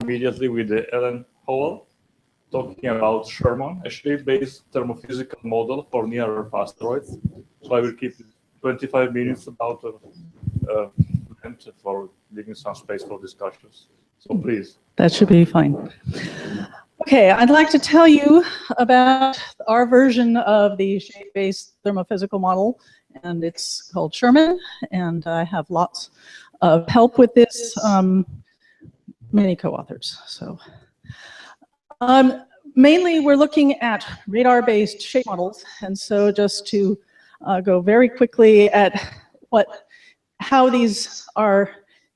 immediately with Ellen Howell, talking about SHERMAN, a shape-based thermophysical model for near-Earth asteroids. So I will keep 25 minutes about length for leaving some space for discussions. So please. That should be fine. Okay, I'd like to tell you about our version of the shape-based thermophysical model, and it's called SHERMAN, and I have lots of help with this, many co-authors. So, mainly we're looking at radar-based shape models, and so just to go very quickly at how these are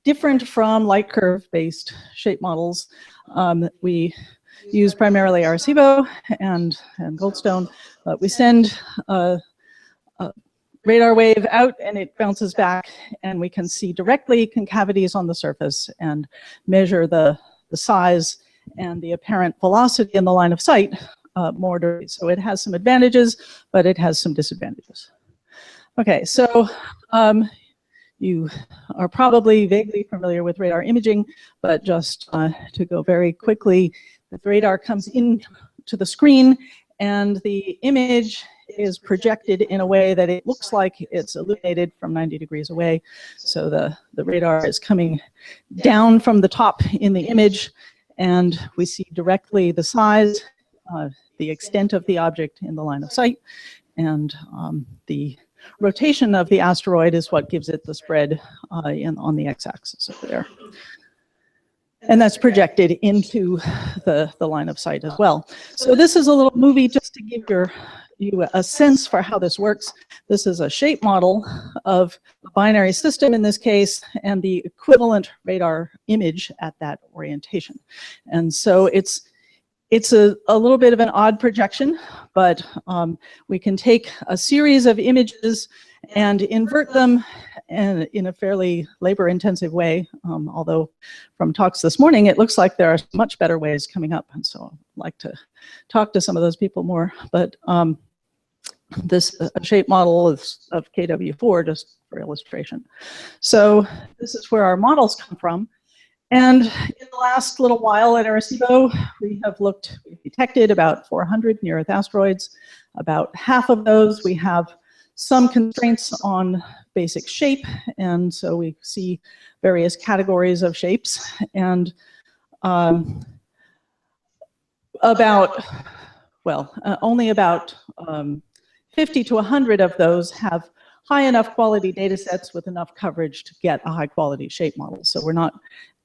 different from light curve-based shape models. We use primarily Arecibo and Goldstone, but we send a radar wave out and it bounces back, and we can see directly concavities on the surface and measure the size and the apparent velocity in the line of sight more directly. So it has some advantages, but it has some disadvantages. Okay, so you are probably vaguely familiar with radar imaging, but just to go very quickly, the radar comes in to the screen and the image is projected in a way that it looks like it's illuminated from 90 degrees away. So the radar is coming down from the top in the image, and we see directly the size, the extent of the object in the line of sight, and the rotation of the asteroid is what gives it the spread on the x-axis over there. And that's projected into the line of sight as well. So this is a little movie just to give you a sense for how this works. This is a shape model of a binary system in this case, and the equivalent radar image at that orientation. And so it's a little bit of an odd projection, but we can take a series of images and invert them in a fairly labor-intensive way, although from talks this morning, it looks like there are much better ways coming up, and so I'd like to talk to some of those people more. But this shape model is of KW4, just for illustration. So this is where our models come from. And in the last little while at Arecibo, we've detected about 400 near-Earth asteroids. About half of those we have some constraints on basic shape, and so we see various categories of shapes. And only about 50 to 100 of those have high enough quality data sets with enough coverage to get a high quality shape model. So we're not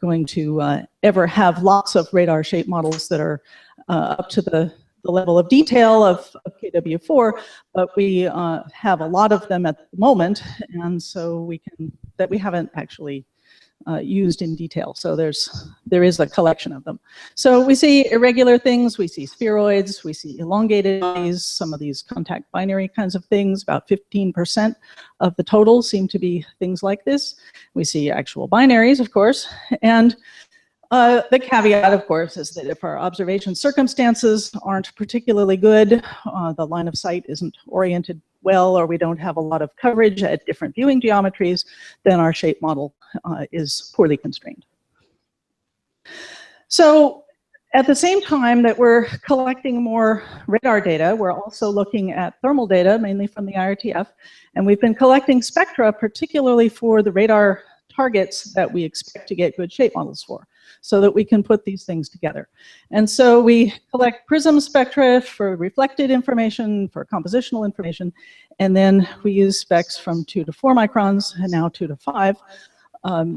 going to ever have lots of radar shape models that are up to the level of detail of KW4, but we have a lot of them at the moment, and so we haven't actually used in detail. So there is a collection of them. So we see irregular things, we see spheroids, we see elongated bodies, some of these contact binary kinds of things. About 15% of the total seem to be things like this. We see actual binaries, of course, and the caveat, of course, is that if our observation circumstances aren't particularly good, the line of sight isn't oriented well, or we don't have a lot of coverage at different viewing geometries, then our shape model is poorly constrained. So at the same time that we're collecting more radar data, we're also looking at thermal data, mainly from the IRTF, and we've been collecting spectra, particularly for the radar targets that we expect to get good shape models for, so that we can put these things together. And so we collect prism spectra for reflected information, for compositional information, and then we use specs from 2 to 4 microns, and now 2 to 5,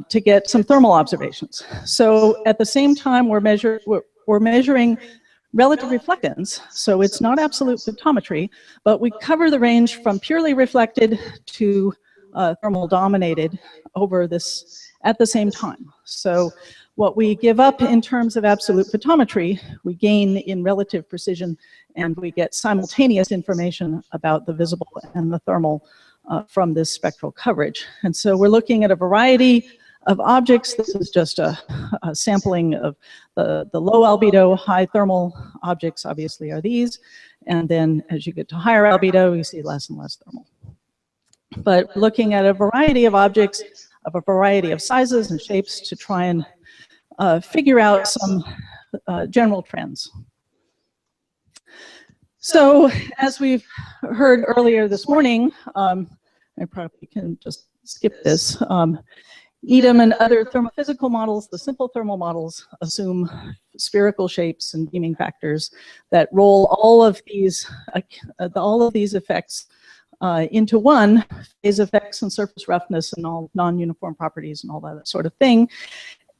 to get some thermal observations. So at the same time, we're measuring relative reflectance, so it's not absolute photometry, but we cover the range from purely reflected to thermal dominated over this at the same time. So what we give up in terms of absolute photometry, we gain in relative precision, and we get simultaneous information about the visible and the thermal from this spectral coverage. And so we're looking at a variety of objects. This is just a sampling of the low albedo, high thermal objects, obviously, are these. And then as you get to higher albedo, you see less and less thermal. But looking at a variety of objects of a variety of sizes and shapes to try and figure out some general trends. So as we've heard earlier this morning, I probably can just skip this. Edam and other thermophysical models, the simple thermal models, assume spherical shapes and beaming factors that roll all of these effects into one, phase effects and surface roughness and all non-uniform properties and all that sort of thing.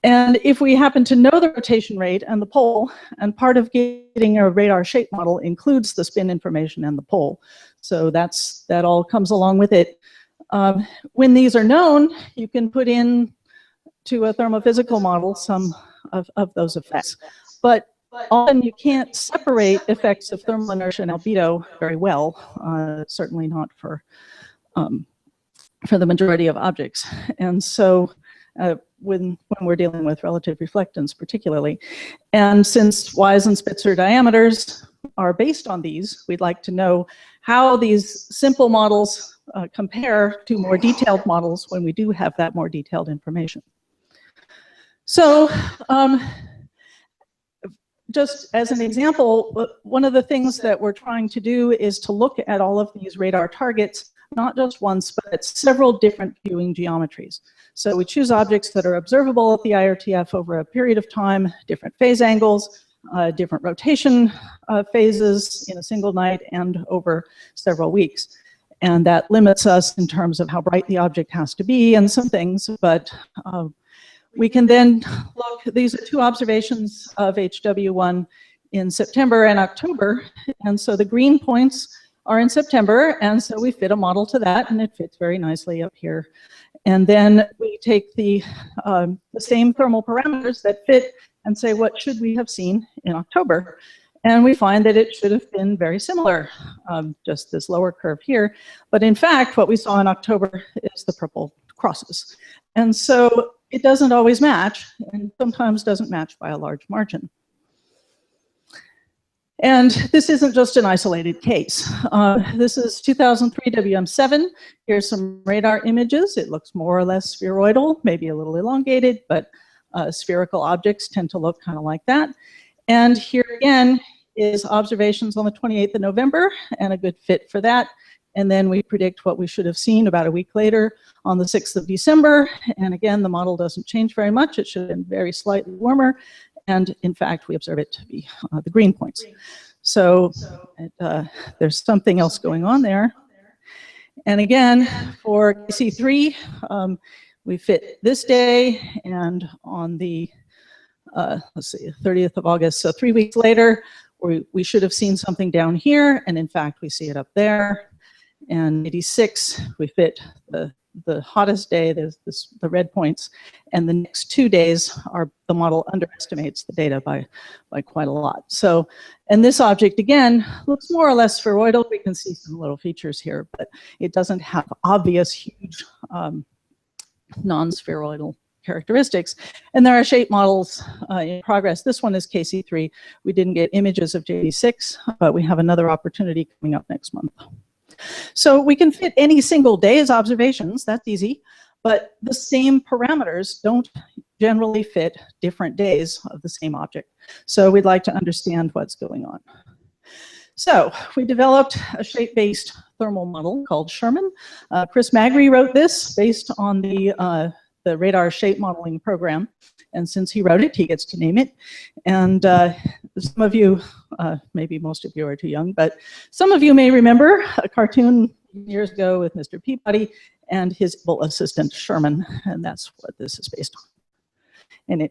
And if we happen to know the rotation rate and the pole, and part of getting a radar shape model includes the spin information and the pole, so that all comes along with it. When these are known, you can put in to a thermophysical model some of those effects. But often you can't separate effects of thermal inertia and albedo very well, certainly not for the majority of objects. And so when we're dealing with relative reflectance particularly. And since Wise and Spitzer diameters are based on these, we'd like to know how these simple models compare to more detailed models when we do have that more detailed information. So just as an example, one of the things that we're trying to do is to look at all of these radar targets, not just once, but at several different viewing geometries. So we choose objects that are observable at the IRTF over a period of time, different phase angles, different rotation phases in a single night and over several weeks. And that limits us in terms of how bright the object has to be and some things, but we can then look, these are two observations of HW1 in September and October, and so the green points are in September, and so we fit a model to that, and it fits very nicely up here. And then we take the same thermal parameters that fit and say, what should we have seen in October? And we find that it should have been very similar, just this lower curve here. But in fact, what we saw in October is the purple crosses. And so it doesn't always match, and sometimes doesn't match by a large margin. And this isn't just an isolated case. This is 2003 WM7. Here's some radar images. It looks more or less spheroidal, maybe a little elongated, but spherical objects tend to look kind of like that. And here again is observations on the 28th of November and a good fit for that. And then we predict what we should have seen about a week later on the 6th of December. And again, the model doesn't change very much. It should have been very slightly warmer. And in fact, we observe it to be the green points. So there's something else going on there. And again, for KC3, we fit this day, and on the, let's see, 30th of August, so 3 weeks later, we should have seen something down here, and in fact, we see it up there. And 86, we fit the hottest day, there's the red points, and the next 2 days the model underestimates the data by quite a lot. So, and this object again looks more or less spheroidal. We can see some little features here, but it doesn't have obvious huge non-spheroidal characteristics. And there are shape models in progress. This one is KC3. We didn't get images of JD6, but we have another opportunity coming up next month. So we can fit any single day's observations, that's easy, but the same parameters don't generally fit different days of the same object. So we'd like to understand what's going on. So we developed a shape-based thermal model called SHERMAN. Chris Magri wrote this based on the radar shape modeling program. And since he wrote it, he gets to name it. And some of you, maybe most of you are too young, but some of you may remember a cartoon years ago with Mr. Peabody and his assistant SHERMAN, and that's what this is based on. And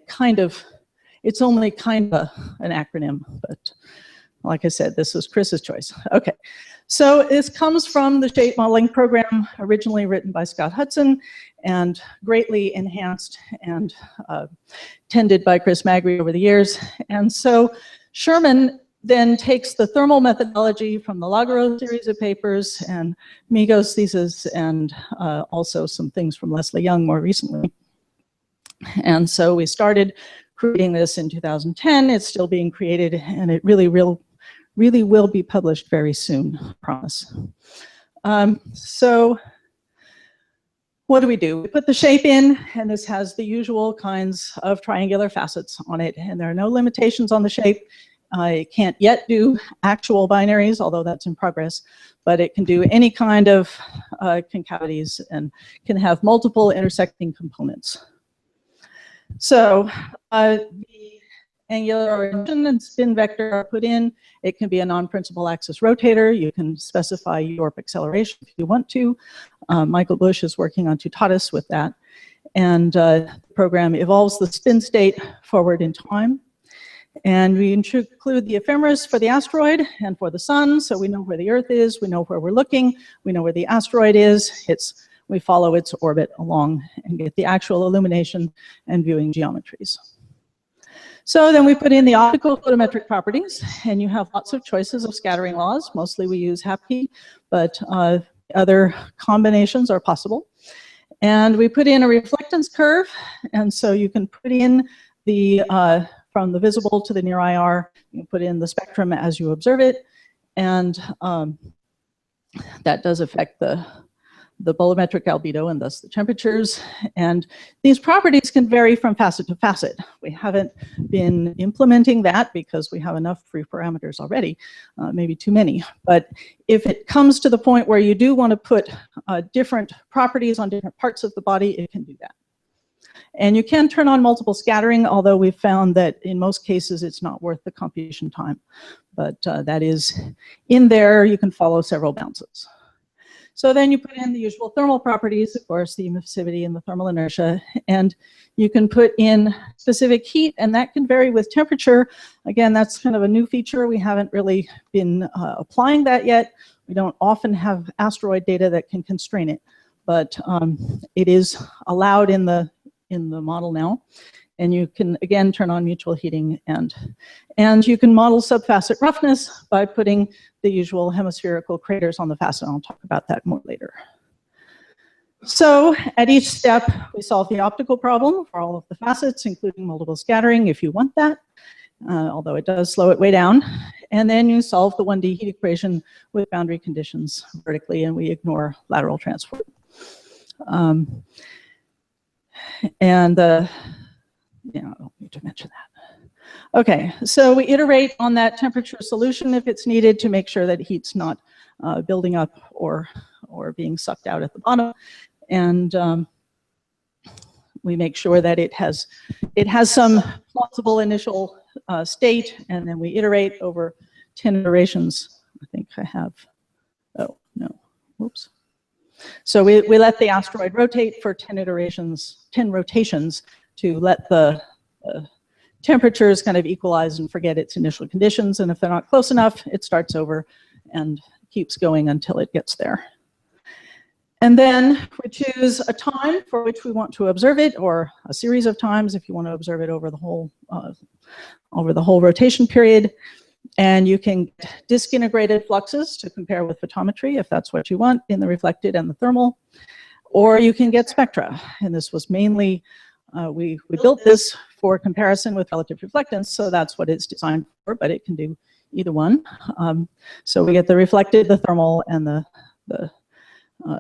it's only kind of an acronym, but like I said, this was Chris's choice. Okay, so this comes from the shape modeling program originally written by Scott Hudson and greatly enhanced and tended by Chris Magri over the years. And so SHERMAN then takes the thermal methodology from the Lagaro series of papers and Migo's thesis and also some things from Leslie Young more recently. And so we started creating this in 2010. It's still being created, and it really will be published very soon, I promise. So what do? We put the shape in, and this has the usual kinds of triangular facets on it, and there are no limitations on the shape. It can't yet do actual binaries, although that's in progress, but it can do any kind of concavities and can have multiple intersecting components. So the angular orientation and spin vector are put in. It can be a non-principal axis rotator. You can specify YORP acceleration if you want to. Michael Bush is working on Tutatis with that. And the program evolves the spin state forward in time. And we include the ephemeris for the asteroid and for the sun, so we know where the Earth is, we know where we're looking, we know where the asteroid is. We follow its orbit along and get the actual illumination and viewing geometries. So then we put in the optical photometric properties, and you have lots of choices of scattering laws. Mostly we use HAPKey, but other combinations are possible. And we put in a reflectance curve, and so you can put in the from the visible to the near IR, you put in the spectrum as you observe it, and that does affect the bolometric albedo and thus the temperatures. And these properties can vary from facet to facet. We haven't been implementing that because we have enough free parameters already, maybe too many. But if it comes to the point where you do want to put different properties on different parts of the body, it can do that. And you can turn on multiple scattering, although we've found that in most cases it's not worth the computation time. But that is in there. You can follow several bounces. So then you put in the usual thermal properties, of course, the emissivity and the thermal inertia, and you can put in specific heat, and that can vary with temperature. Again, that's kind of a new feature. We haven't really been applying that yet. We don't often have asteroid data that can constrain it, but it is allowed in the model now. And you can, again, turn on mutual heating, and you can model subfacet roughness by putting the usual hemispherical craters on the facet. I'll talk about that more later. So at each step, we solve the optical problem for all of the facets, including multiple scattering if you want that, although it does slow it way down. And then you solve the 1D heat equation with boundary conditions vertically, and we ignore lateral transport. Yeah, I don't need to mention that. Okay, so we iterate on that temperature solution if it's needed to make sure that heat's not building up or being sucked out at the bottom. And we make sure that it has some plausible initial state, and then we iterate over 10 iterations. I think I have, oh, no, whoops. So we let the asteroid rotate for 10 iterations, 10 rotations, to let the temperatures kind of equalize and forget its initial conditions. And if they're not close enough, it starts over and keeps going until it gets there. And then we choose a time for which we want to observe it, or a series of times if you want to observe it over the whole rotation period. And you can get disk integrated fluxes to compare with photometry if that's what you want in the reflected and the thermal. Or you can get spectra. And this was mainly, we built this for comparison with relative reflectance, so that's what it's designed for, but it can do either one. So we get the reflected, the thermal, and the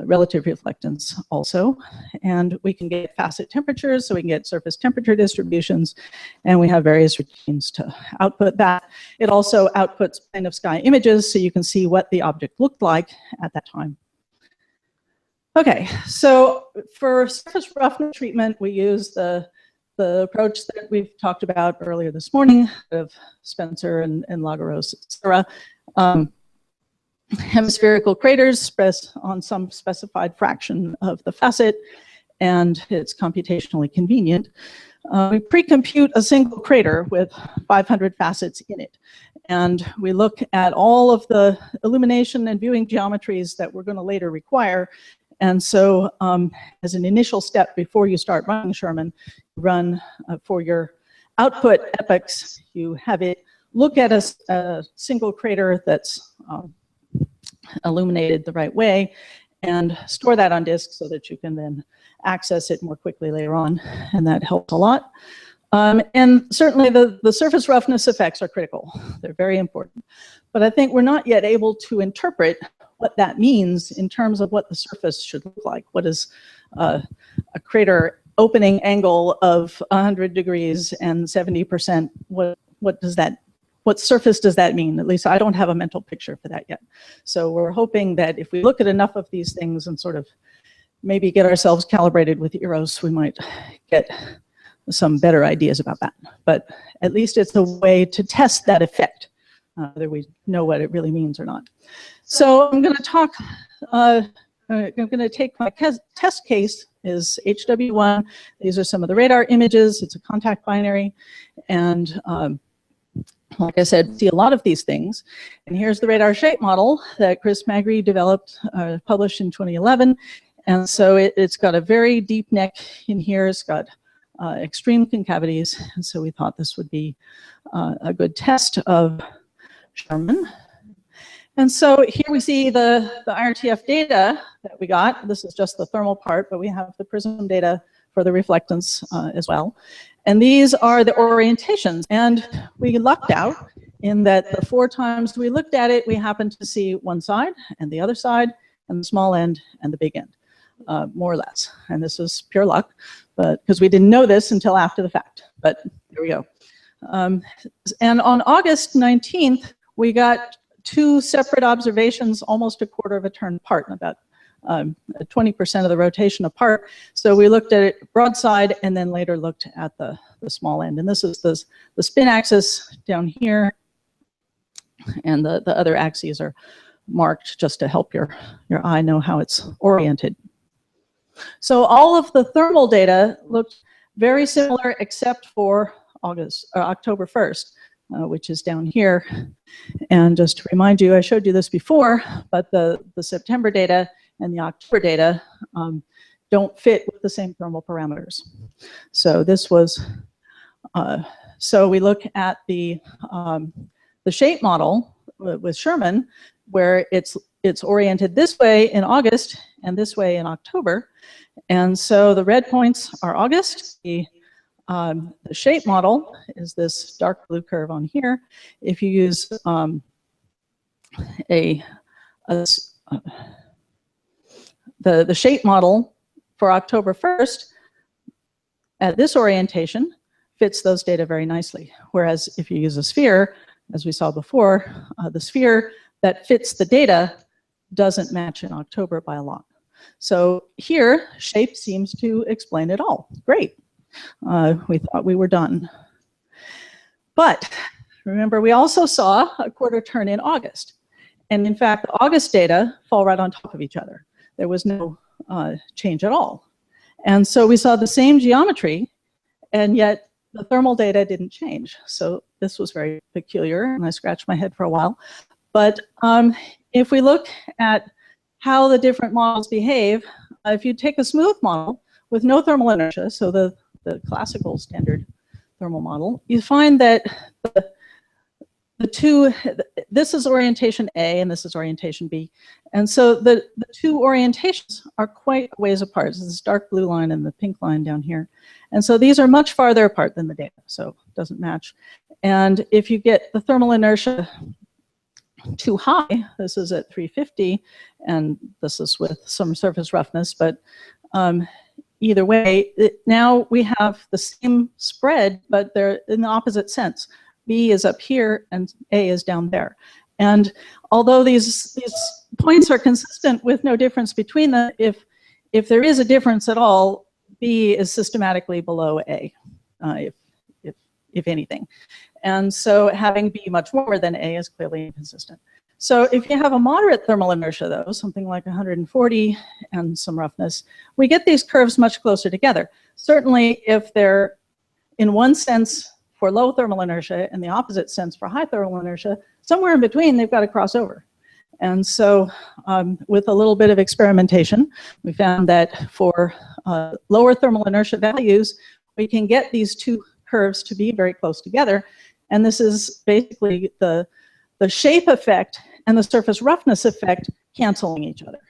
relative reflectance also. And we can get facet temperatures, so we can get surface temperature distributions, and we have various routines to output that. It also outputs plane of sky images, so you can see what the object looked like at that time. Okay, so for surface roughness treatment, we use the approach that we've talked about earlier this morning of Spencer and Lagaros, etc. Hemispherical craters on some specified fraction of the facet, and it's computationally convenient. We pre-compute a single crater with 500 facets in it, and we look at all of the illumination and viewing geometries that we're going to later require. And so as an initial step before you start running SHERMAN, run for your output epochs, you have it look at a single crater that's illuminated the right way and store that on disk so that you can then access it more quickly later on, and that helps a lot. And certainly the surface roughness effects are critical. They're very important. But I think we're not yet able to interpret what that means in terms of what the surface should look like. What is a crater opening angle of 100 degrees and 70%? What does that, what surface does that mean? At least I don't have a mental picture for that yet. So we're hoping that if we look at enough of these things and sort of maybe get ourselves calibrated with EROS, we might get some better ideas about that. But at least it's a way to test that effect, whether we know what it really means or not. So I'm going to talk, I'm going to take my test case is HW1. These are some of the radar images. It's a contact binary. And like I said, see a lot of these things. And here's the radar shape model that Chris Magri developed, published in 2011. And so it's got a very deep neck in here. It's got extreme concavities. And so we thought this would be a good test of SHERMAN. And so here we see the IRTF data that we got. This is just the thermal part, but we have the prism data for the reflectance as well. And these are the orientations. And we lucked out in that the 4 times we looked at it, we happened to see one side and the other side and the small end and the big end, more or less. And this is pure luck, but because we didn't know this until after the fact. But here we go. And on August 19th, we got 2 separate observations, almost a quarter of a turn apart, about 20% of the rotation apart. So we looked at it broadside and then later looked at the small end. And this is the spin axis down here. And the other axes are marked just to help your eye know how it's oriented. So all of the thermal data looked very similar except for October 1st. Which is down here. And just to remind you, I showed you this before, but the September data and the October data don't fit with the same thermal parameters. So this was, so we look at the shape model with SHERMAN, where it's oriented this way in August and this way in October. And so the red points are August. The shape model is this dark blue curve on here. If you use the shape model for October 1st at this orientation fits those data very nicely. Whereas if you use a sphere, as we saw before, the sphere that fits the data doesn't match in October by a lot. So here, shape seems to explain it all. Great. We thought we were done. But remember, we also saw a quarter turn in August. And in fact, the August data fall right on top of each other. There was no change at all. And so we saw the same geometry, and yet the thermal data didn't change. So this was very peculiar, and I scratched my head for a while. But if we look at how the different models behave, if you take a smooth model with no thermal inertia, so the classical standard thermal model, you find that this is orientation A and this is orientation B. And so the 2 orientations are quite a ways apart. So this dark blue line and the pink line down here. And so these are much farther apart than the data, so it doesn't match. And if you get the thermal inertia too high, this is at 350, and this is with some surface roughness, but either way, now we have the same spread, but they're in the opposite sense. B is up here and A is down there. And although these points are consistent with no difference between them, if there is a difference at all, B is systematically below A, if anything. And so having B much warmer than A is clearly inconsistent. So if you have a moderate thermal inertia, though, something like 140 and some roughness, we get these curves much closer together. Certainly, if they're in one sense for low thermal inertia and the opposite sense for high thermal inertia, somewhere in between, they've got to cross over. And so with a little bit of experimentation, we found that for lower thermal inertia values, we can get these 2 curves to be very close together. And this is basically the shape effect and the surface roughness effect canceling each other.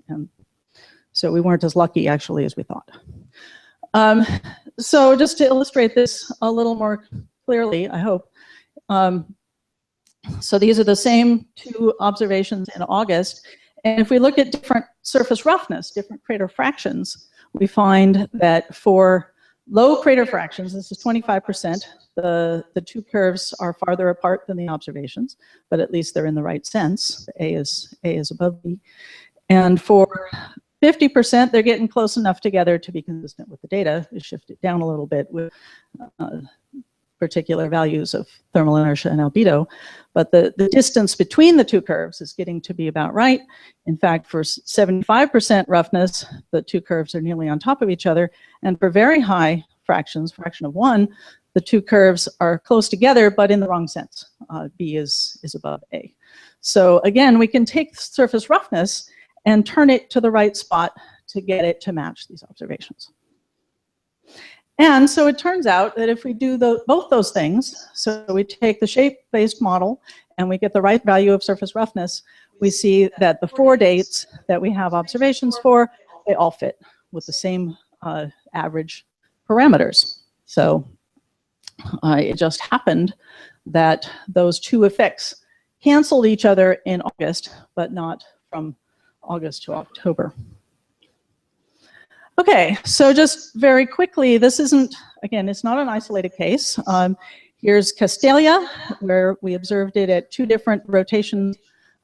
And so we weren't as lucky, actually, as we thought. So just to illustrate this a little more clearly, I hope. So these are the same 2 observations in August. And if we look at different surface roughness, different crater fractions, we find that for low crater fractions, this is 25%, the two curves are farther apart than the observations, but at least they're in the right sense. A is above B. And for 50%, they're getting close enough together to be consistent with the data. We shift it down a little bit with particular values of thermal inertia and albedo, but the distance between the two curves is getting to be about right. In fact, for 75% roughness, the two curves are nearly on top of each other, and for very high fractions, fraction of 1, the two curves are close together, but in the wrong sense. B is above A. So again, we can take surface roughness and turn it to the right spot to get it to match these observations. And so it turns out that if we do both those things, so we take the shape-based model and we get the right value of surface roughness, we see that the 4 dates that we have observations for, they all fit with the same average parameters. So it just happened that those two effects canceled each other in August, but not from August to October. Okay, so just very quickly, this isn't, again, it's not an isolated case. Here's Castalia, where we observed it at 2 different rotation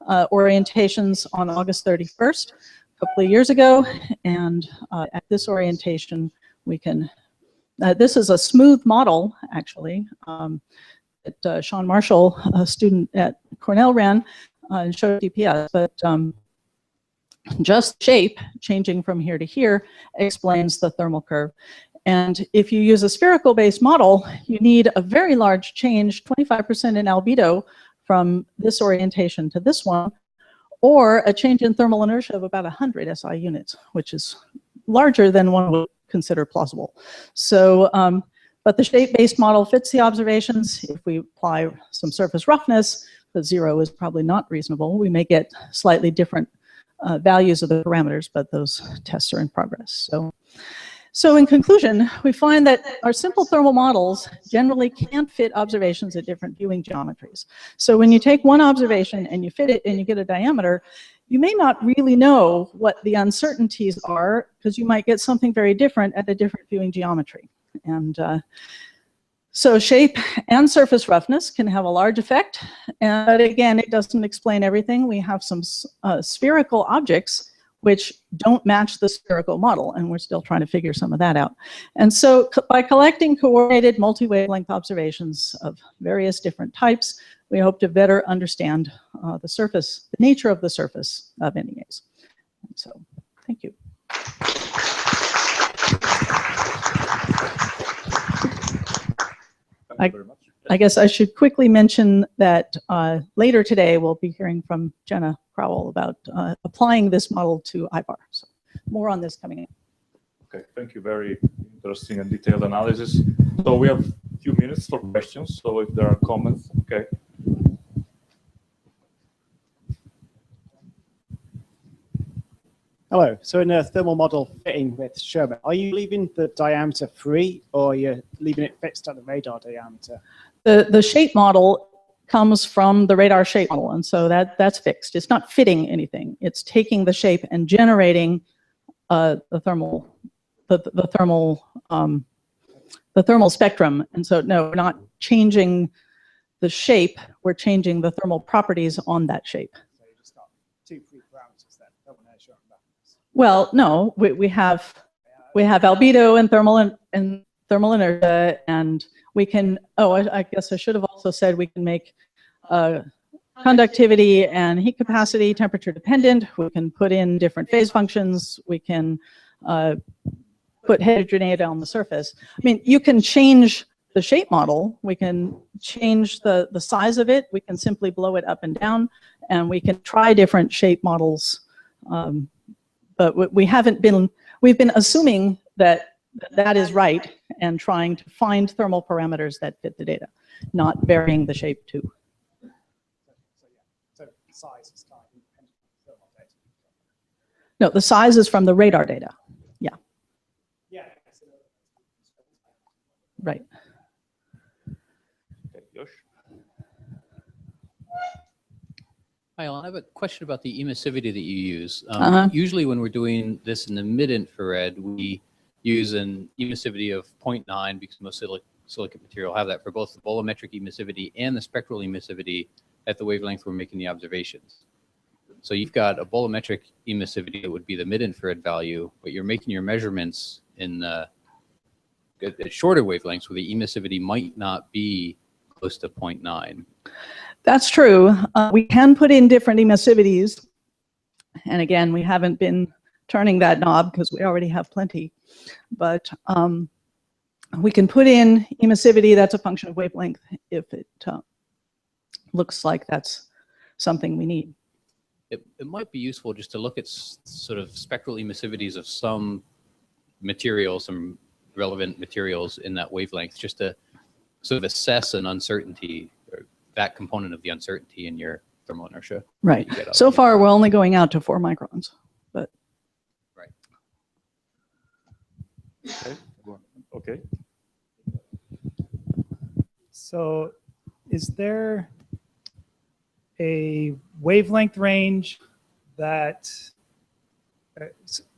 orientations on August 31st, a couple of years ago. And at this orientation, we can, this is a smooth model, actually, that Sean Marshall, a student at Cornell, ran and showed DPS, but just shape changing from here to here explains the thermal curve. And if you use a spherical-based model, you need a very large change, 25% in albedo from this orientation to this one, or a change in thermal inertia of about 100 SI units, which is larger than one would consider plausible. So, but the shape-based model fits the observations. If we apply some surface roughness, the 0 is probably not reasonable. We may get slightly different values of the parameters, but those tests are in progress. So in conclusion, we find that our simple thermal models generally can't fit observations at different viewing geometries. So when you take one observation and you fit it and you get a diameter, you may not really know what the uncertainties are, because you might get something very different at a different viewing geometry. And so shape and surface roughness can have a large effect, but again, it doesn't explain everything. We have some spherical objects which don't match the spherical model, and we're still trying to figure some of that out. And so by collecting coordinated multi-wavelength observations of various different types, we hope to better understand the nature of the surface of NEAs. And so, thank you. I guess I should quickly mention that later today we'll be hearing from Jenna Crowell about applying this model to IVAR. So more on this coming in. Okay, thank you. Very interesting and detailed analysis. So we have a few minutes for questions. So if there are comments, okay. Hello. So in a thermal model fitting with SHERMAN, are you leaving the diameter free, or are you leaving it fixed at the radar diameter? The shape model comes from the radar shape model, and so that's fixed. It's not fitting anything. It's taking the shape and generating the thermal spectrum. And so no, we're not changing the shape. We're changing the thermal properties on that shape. So you just got 2 free parameters then. Thermal inertia and roughness. Well, no, we have albedo and thermal inertia, and we can, I guess I should have also said we can make conductivity and heat capacity temperature dependent. We can put in different phase functions. We can put heterogeneity on the surface. I mean, you can change the shape model. We can change the size of it. We can simply blow it up and down, and we can try different shape models. But we've been assuming that is right and trying to find thermal parameters that fit the data, not varying the shape too. So size is kind of independent of thermal data. No, the size is from the radar data. Yeah. Yeah. Right. Okay, Josh. Hi, Alan. I have a question about the emissivity that you use. Usually when we're doing this in the mid-infrared, we use an emissivity of 0.9 because most silicate material have that for both the bolometric emissivity and the spectral emissivity at the wavelength we're making the observations. So you've got a bolometric emissivity that would be the mid-infrared value, but you're making your measurements in at shorter wavelengths where the emissivity might not be close to 0.9. That's true. We can put in different emissivities. And again, we haven't been turning that knob because we already have plenty. But we can put in emissivity that's a function of wavelength if it looks like that's something we need. It might be useful just to look at sort of spectral emissivities of some materials, some relevant materials in that wavelength, just to sort of assess an uncertainty, or that component of the uncertainty in your thermal inertia. Right. So far, we're only going out to 4 microns, but. Right. Okay. Okay. So is there a wavelength range that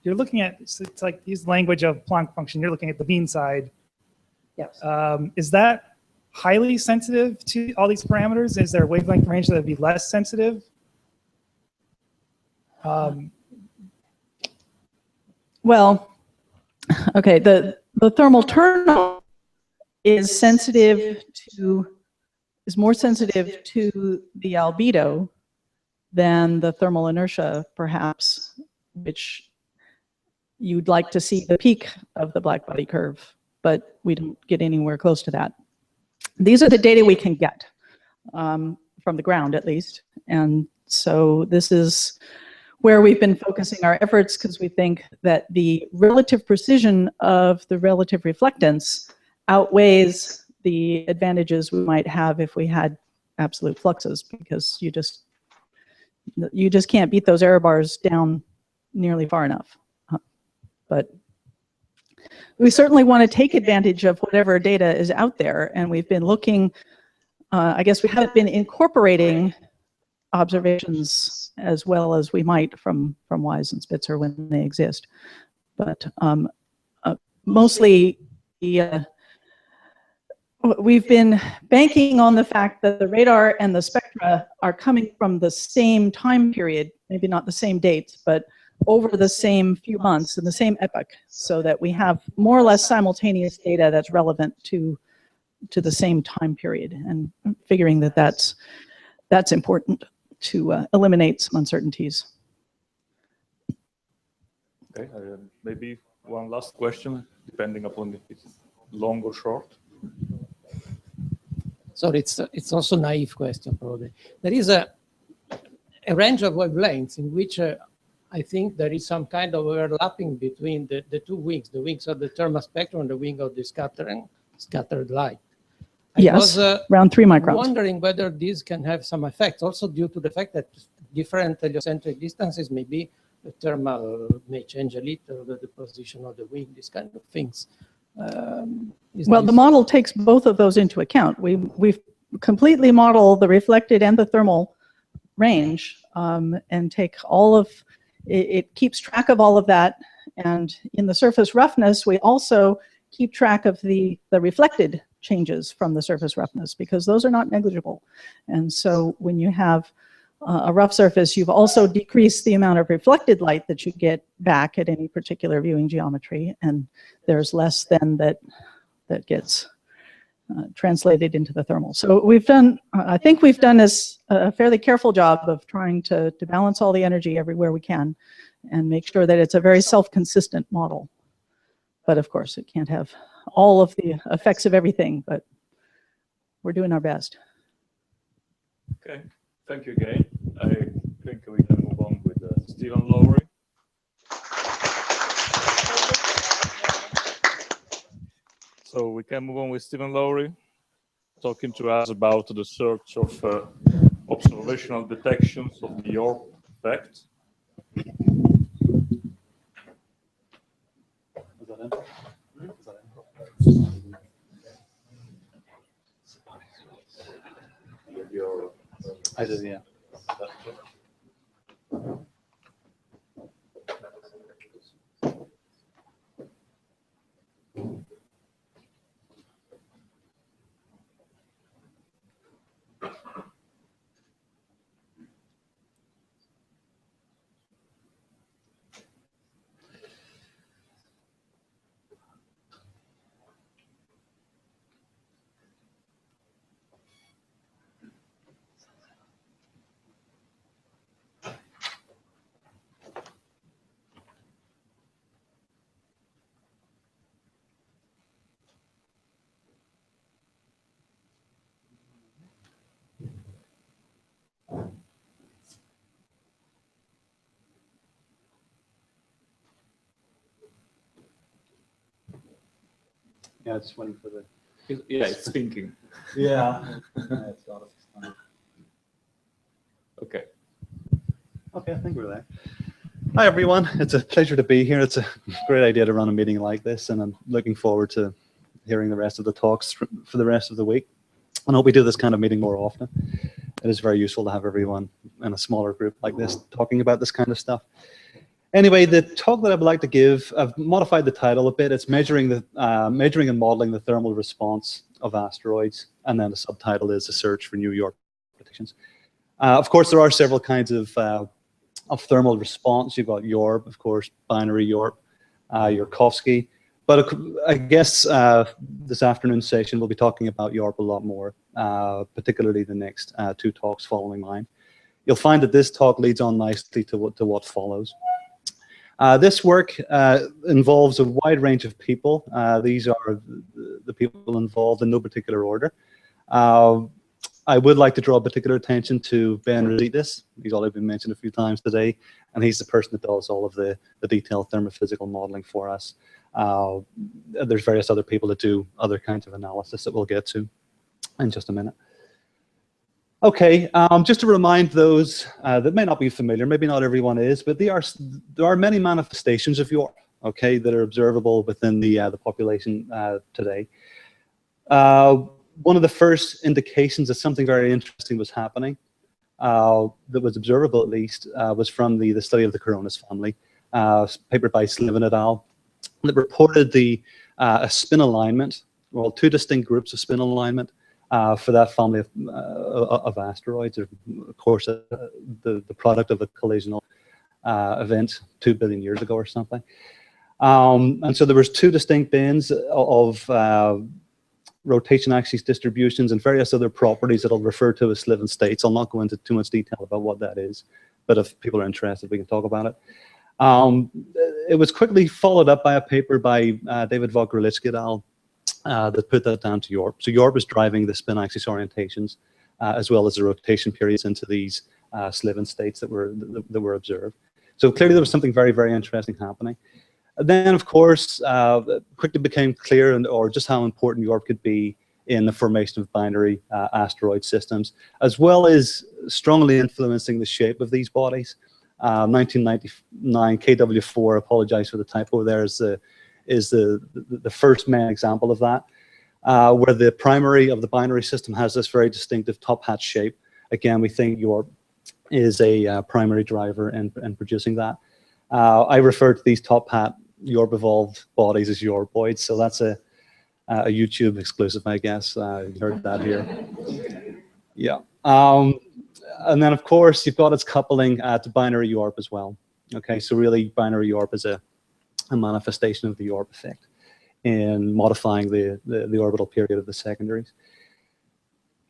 you're looking at? It's like use language of Planck function. You're looking at the mean side. Yes. Is that highly sensitive to all these parameters? Is there a wavelength range that would be less sensitive? Well, okay, the thermal turnout is more sensitive to the albedo than the thermal inertia, perhaps, which you'd like to see the peak of the black body curve, but we don't get anywhere close to that. These are the data we can get from the ground, at least. And so this is where we've been focusing our efforts, because we think that the relative precision of the relative reflectance outweighs the advantages we might have if we had absolute fluxes, because you just can't beat those error bars down nearly far enough. But we certainly want to take advantage of whatever data is out there, and we've been looking, I guess we haven't been incorporating observations as well as we might from WISE and Spitzer when they exist. But mostly we've been banking on the fact that the radar and the spectra are coming from the same time period, maybe not the same dates, but over the same few months in the same epoch, so that we have more or less simultaneous data that's relevant to the same time period, and figuring that that's important to eliminate some uncertainties. Okay, maybe one last question, depending upon if it's long or short. So it's also a naive question, probably. There is a range of wavelengths in which I think there is some kind of overlapping between the two wings, the wings of the thermal spectrum and the wing of the scattered light. Yes, around 3 microns. Wondering whether this can have some effect, also due to the fact that different heliocentric distances maybe the thermal may change a little, the position of the wing, these kind of things. Well, the model takes both of those into account. We've completely modeled the reflected and the thermal range, and take all of it keeps track of all of that. And in the surface roughness, we also keep track of the reflected changes from the surface roughness, because those are not negligible. And so when you have a rough surface, you've also decreased the amount of reflected light that you get back at any particular viewing geometry, and there's less than that gets translated into the thermal. So we've done, I think we've done a fairly careful job of trying to balance all the energy everywhere we can and make sure that it's a very self-consistent model. But of course, it can't have all of the effects of everything, but we're doing our best. Okay, thank you again. I think we can move on with Stephen Lowry. So we can move on with Stephen Lowry, talking to us about the search of observational detections of the YORP effect. I do, yeah. Yeah, just waiting for the. Yeah, it's thinking. Yeah. Okay. Okay, I think we're there. Hi, everyone. It's a pleasure to be here. It's a great idea to run a meeting like this, and I'm looking forward to hearing the rest of the talks for the rest of the week. I hope we do this kind of meeting more often. It is very useful to have everyone in a smaller group like this talking about this kind of stuff. Anyway, the talk that I would like to give, I've modified the title a bit. It's measuring and modeling the thermal response of asteroids, and then the subtitle is a search for new YORP predictions. Of course, there are several kinds of thermal response. You've got YORP, of course, binary YORP, Yarkovsky. But I guess this afternoon's session we'll be talking about YORP a lot more, particularly the next two talks following mine. You'll find that this talk leads on nicely to what follows. This work involves a wide range of people. These are the people involved in no particular order. I would like to draw particular attention to Ben Rositas. He's already been mentioned a few times today, and he's the person that does all of the detailed thermophysical modeling for us. There's various other people that do other kinds of analysis that we'll get to in just a minute. Okay, just to remind those that may not be familiar, maybe not everyone is, but there are many manifestations of YORP, okay, that are observable within the population today. One of the first indications that something very interesting was happening, that was observable at least, was from the study of the Coronis family, paper by Slivin et al., that reported a spin alignment, well, two distinct groups of spin alignment for that family of asteroids, or of course the product of a collisional event 2 billion years ago or something. And so there was two distinct bands of rotation axis distributions and various other properties that I'll refer to as Slivin states. I'll not go into too much detail about what that is, but if people are interested, we can talk about it. It was quickly followed up by a paper by David Vogrelitsky et al. That put that down to YORP. So YORP is driving the spin axis orientations as well as the rotation periods into these Slivin states that were observed. So clearly there was something very, very interesting happening. Then, of course, quickly became clear or just how important YORP could be in the formation of binary asteroid systems, as well as strongly influencing the shape of these bodies. 1999 KW4, apologize for the typo there, is the first main example of that, where the primary of the binary system has this very distinctive top hat shape. Again, we think YORP is a primary driver in producing that. I refer to these top hat YORP evolved bodies as YORPoids, so that's a YouTube exclusive, I guess. You heard that here. Yeah. And then, of course, you've got its coupling to binary YORP as well. Okay, so really binary YORP is a manifestation of the YORP effect in modifying the orbital period of the secondaries.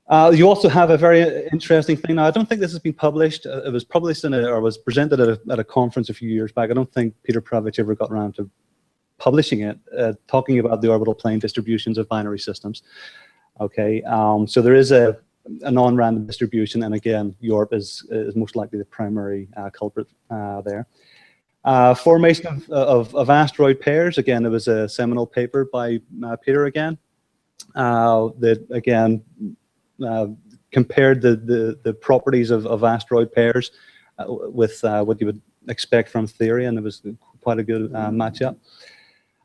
You also have a very interesting thing. Now, I don't think this has been published. It was published or was presented at a conference a few years back. I don't think Peter Pravich ever got around to publishing it, talking about the orbital plane distributions of binary systems. Okay, so there is a non-random distribution, and again, YORP is most likely the primary culprit there. Formation of asteroid pairs. Again, there was a seminal paper by Peter again that again compared the properties of asteroid pairs with what you would expect from theory, and it was quite a good matchup.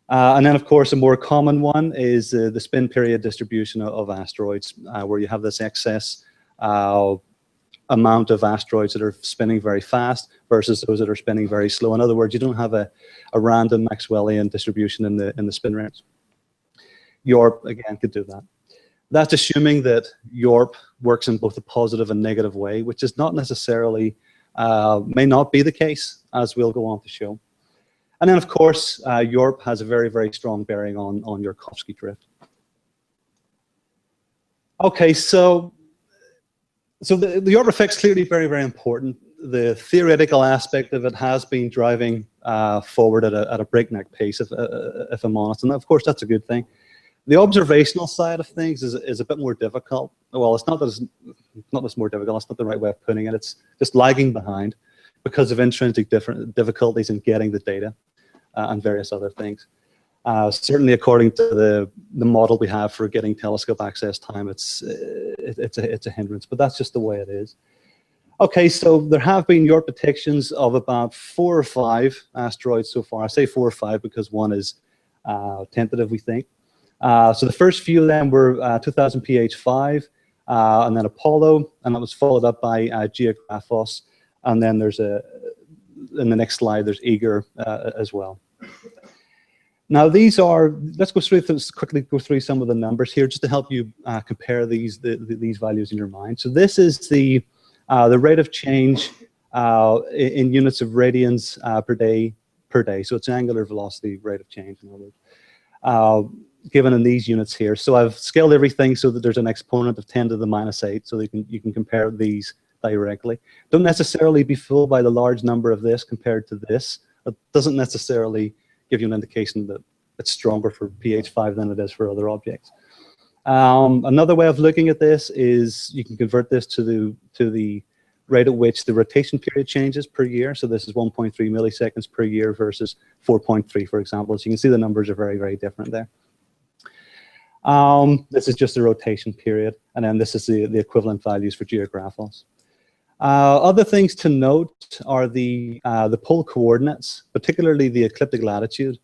And then, of course, a more common one is the spin period distribution of asteroids, where you have this excess amount of asteroids that are spinning very fast versus those that are spinning very slow. In other words, you don't have a random Maxwellian distribution in the spin rates. YORP, again, could do that. That's assuming that YORP works in both a positive and negative way, which is not necessarily, may not be the case, as we'll go on to show. And then, of course, YORP has a very, very strong bearing on Yarkovsky drift. Okay, so the YORP effect's clearly very, very important. The theoretical aspect of it has been driving forward at a breakneck pace, if I'm honest, and of course that's a good thing. The observational side of things is a bit more difficult. Well, it's not that it's more difficult. It's not the right way of putting it. It's just lagging behind because of intrinsic difficulties in getting the data and various other things. Certainly, according to the model we have for getting telescope access time, it's a hindrance, but that's just the way it is. Okay, so there have been YORP detections of about 4 or 5 asteroids so far. I say 4 or 5 because one is tentative, we think. So the first few of them were 2000 PH5, and then Apollo, and that was followed up by Geographos, and then there's in the next slide, there's Eager as well. Now these are, let's quickly go through some of the numbers here just to help you compare these values in your mind. So this is the rate of change in units of radians per day. So it's angular velocity rate of change, in other words, given in these units here. So I've scaled everything so that there's an exponent of 10 to the minus 8, so that you can compare these directly. Don't necessarily be fooled by the large number of this compared to this. It doesn't necessarily give you an indication that it's stronger for PH5 than it is for other objects. Another way of looking at this is you can convert this to the rate at which the rotation period changes per year. So this is 1.3 milliseconds per year versus 4.3, for example. So you can see the numbers are very, very different there. This is just the rotation period, and then this is the equivalent values for Geographos. Other things to note are the pole coordinates, particularly the ecliptic latitude,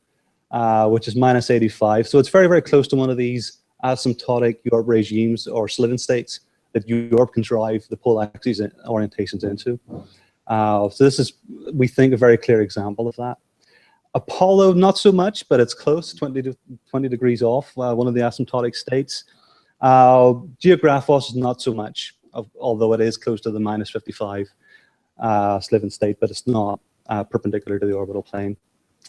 which is minus 85. So it's very, very close to one of these asymptotic YORP regimes or Sliven states that YORP can drive the pole axes orientations into. So this is, we think, a very clear example of that. Apollo, not so much, but it's close, 20 degrees off, one of the asymptotic states. Geographos is not so much, although it is close to the minus 55 Sliven state, but it's not perpendicular to the orbital plane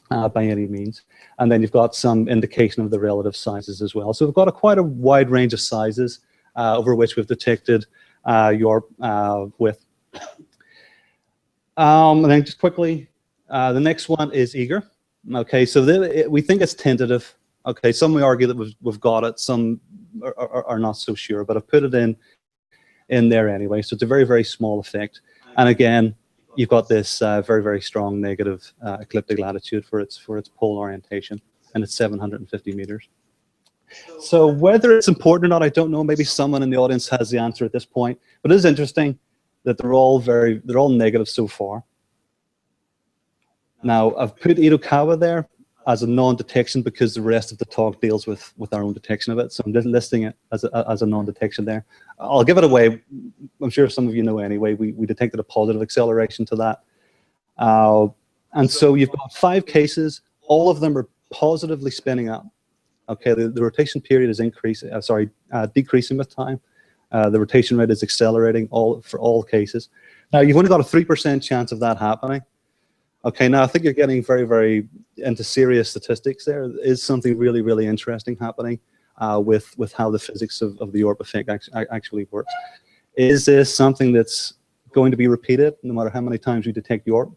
by any means. And then you've got some indication of the relative sizes as well. So we've got quite a wide range of sizes over which we've detected YORP with. And then just quickly, the next one is Eager. Okay, so we think it's tentative. Okay, some may argue that we've got it, some are not so sure, but I've put it in there anyway. So it's a very, very small effect. And again, you've got this very, very strong negative ecliptic latitude for its pole orientation, and it's 750 meters. So whether it's important or not, I don't know. Maybe someone in the audience has the answer at this point. But it is interesting that they're all negative so far. Now, I've put Itokawa there as a non-detection because the rest of the talk deals with our own detection of it. So I'm just listing it as a non-detection there. I'll give it away. I'm sure some of you know anyway. We detected a positive acceleration to that. And so you've got 5 cases. All of them are positively spinning up. Okay, the rotation period is decreasing with time. The rotation rate is accelerating for all cases. Now, you've only got a 3% chance of that happening. Okay, now I think you're getting very, very into serious statistics there. There is something really, really interesting happening with how the physics of the YORP effect actually works. Is this something that's going to be repeated no matter how many times we detect YORP?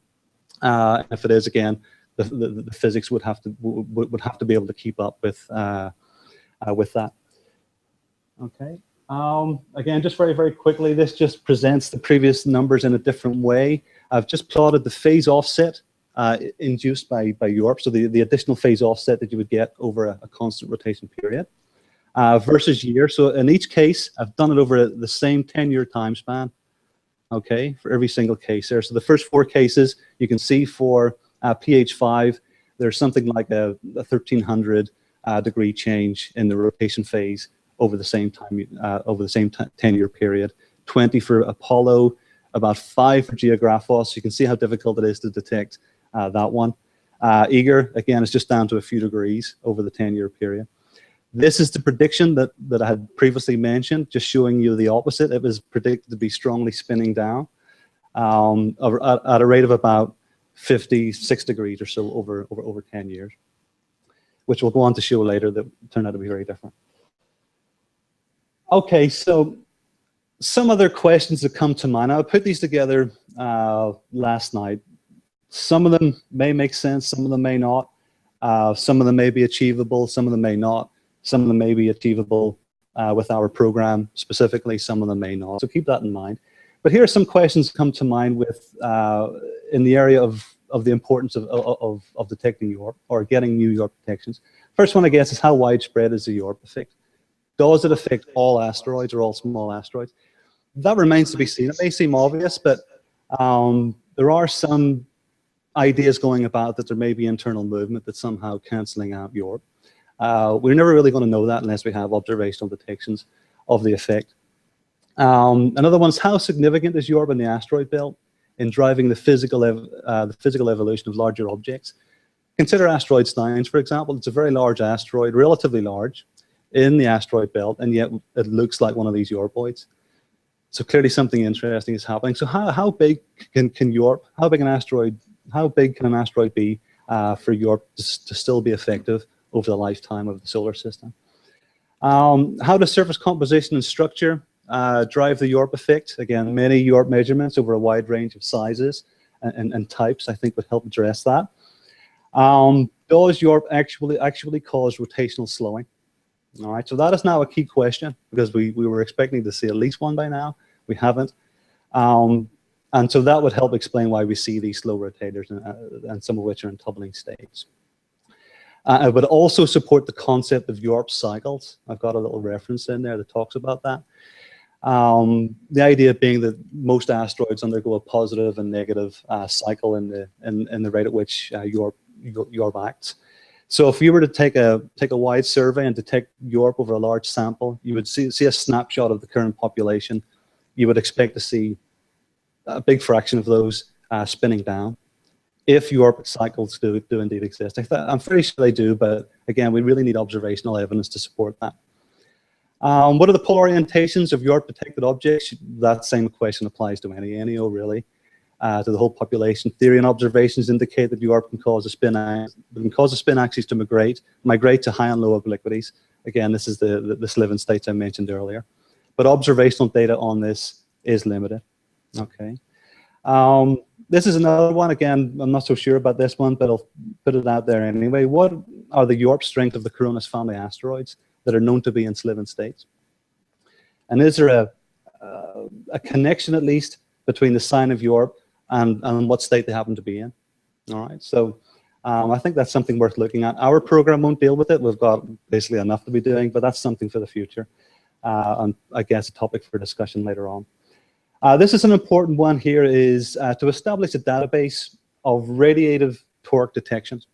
If it is, again, the physics would have to be able to keep up with that. Okay. Again, just very, very quickly, this just presents the previous numbers in a different way. I've just plotted the phase offset induced by YORP, so the additional phase offset that you would get over a constant rotation period versus year. So in each case, I've done it over the same 10-year time span, okay, for every single case there. So the first 4 cases, you can see for PH5, there's something like a 1,300 degree change in the rotation phase over the same time, over the same 10-year period. 20 for Apollo, about 5 for Geographos. You can see how difficult it is to detect that one. Eager, again, is just down to a few degrees over the 10-year period. This is the prediction that I had previously mentioned, just showing you the opposite. It was predicted to be strongly spinning down at a rate of about 56 degrees or so over 10 years, which we'll go on to show later that turned out to be very different. Okay, so some other questions that come to mind. I put these together last night. Some of them may make sense, some of them may not. Some of them may be achievable, some of them may not. Some of them may be achievable with our program specifically, some of them may not. So keep that in mind. But here are some questions that come to mind with in the area of the importance of detecting YORP or getting new YORP detections. First one, I guess, is how widespread is the YORP effect? Does it affect all asteroids or all small asteroids? That remains to be seen. It may seem obvious, but there are some ideas going about that there may be internal movement that's somehow cancelling out YORP. We're never really going to know that unless we have observational detections of the effect. Another one is how significant is YORP in the asteroid belt in driving the physical evolution of larger objects? Consider asteroid Steins, for example. It's a very large asteroid, relatively large, in the asteroid belt, and yet it looks like one of these YORPoids. So clearly something interesting is happening. So how big can YORP, how big can an asteroid be for YORP to still be effective over the lifetime of the solar system? How does surface composition and structure drive the YORP effect? Again, many YORP measurements over a wide range of sizes and types, I think, would help address that. Does YORP actually cause rotational slowing? All right, so that is now a key question because we were expecting to see at least one by now. We haven't. And so that would help explain why we see these slow rotators and some of which are in tumbling states. It would also support the concept of YORP cycles. I've got a little reference in there that talks about that. The idea being that most asteroids undergo a positive and negative cycle in the rate at which YORP acts. So if you were to take a wide survey and detect YORP over a large sample, you would see a snapshot of the current population. You would expect to see a big fraction of those spinning down if YORP cycles do indeed exist. I'm pretty sure they do, but again, we really need observational evidence to support that. What are the polar orientations of YORP detected objects? That same question applies to any NEO, really. To the whole population. Theory and observations indicate that YORP can cause a spin axis to migrate to high and low obliquities. Again, this is the Sliven states I mentioned earlier. But observational data on this is limited. Okay. This is another one. Again, I'm not so sure about this one, but I'll put it out there anyway. What are the YORP strength of the Coronis family asteroids that are known to be in Sliven states? And is there a connection, at least, between the sign of YORP and what state they happen to be in? All right, so I think that's something worth looking at. Our program won't deal with it. We've got basically enough to be doing, but that's something for the future. And I guess a topic for discussion later on. This is an important one here, is to establish a database of radiative torque detections.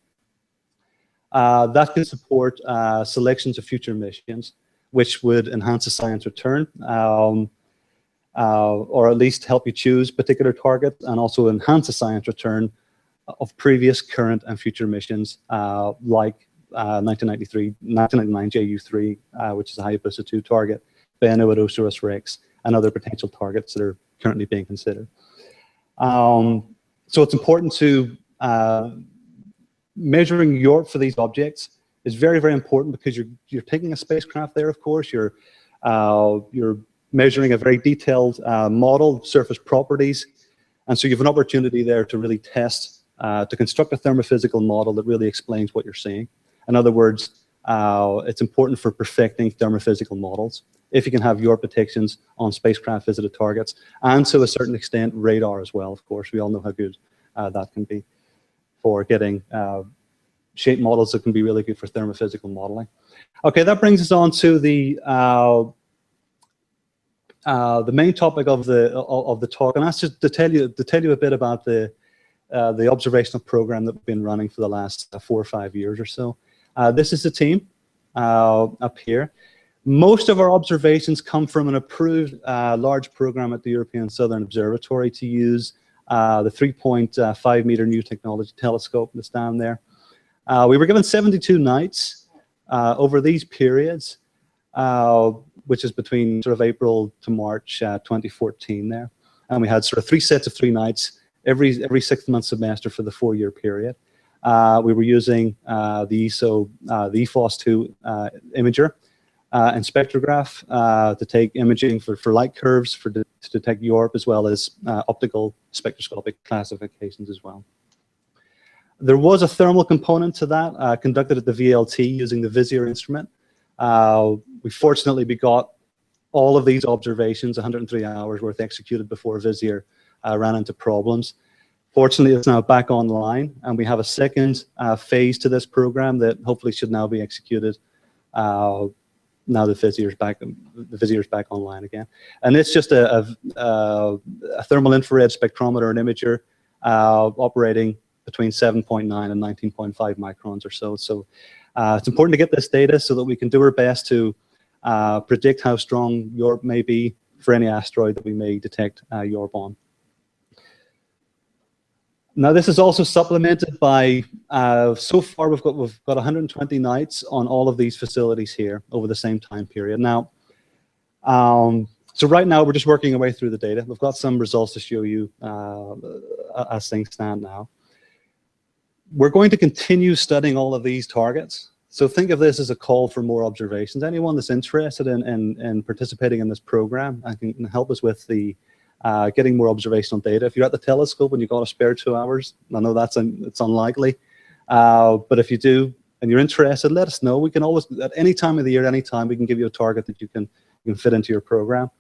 That can support selections of future missions, which would enhance the science return, or at least help you choose particular targets, and also enhance the science return of previous, current, and future missions, like 1999 JU3, which is a Hayabusa 2 target, Bennu at Osiris-Rex, and other potential targets that are currently being considered. So it's important to measuring YORP for these objects is very, very important because you're taking a spacecraft there, of course. You're measuring a very detailed model, surface properties, and so you have an opportunity there to really test, to construct a thermophysical model that really explains what you're seeing. In other words, it's important for perfecting thermophysical models. If you can have YORP detections on spacecraft visited targets, and to a certain extent radar as well, of course. We all know how good that can be for getting shape models that can be really good for thermophysical modeling. Okay, that brings us on to the main topic of the talk, and that's just to tell you a bit about the observational program that we've been running for the last 4 or 5 years or so. This is the team up here. Most of our observations come from an approved large program at the European Southern Observatory to use the 3.5 meter new technology telescope that's down there. We were given 72 nights over these periods, which is between sort of April to March 2014 there. And we had sort of 3 sets of 3 nights every 6th-month semester for the 4-year period. We were using the EFOS-2 imager and spectrograph to take imaging for light curves, to detect YORP, as well as optical spectroscopic classifications as well. There was a thermal component to that conducted at the VLT using the Vizier instrument. We fortunately got all of these observations, 103 hours worth executed before Vizier ran into problems. Fortunately, it's now back online, and we have a second phase to this program that hopefully should now be executed now the Visier's back online again. And it's just a thermal infrared spectrometer and imager operating between 7.9 and 19.5 microns or so. So it's important to get this data so that we can do our best to predict how strong YORP may be for any asteroid that we may detect YORP on. Now, this is also supplemented by, so far we've got 120 nights on all of these facilities here over the same time period. Now, so right now we're just working our way through the data. We've got some results to show you as things stand now. We're going to continue studying all of these targets. So think of this as a call for more observations. Anyone that's interested in participating in this program and can help us with the getting more observational data. If you're at the telescope and you've got a spare 2 hours, I know it's unlikely, but if you do and you're interested, let us know. We can always, at any time of the year, anytime, we can give you a target that you can fit into your program.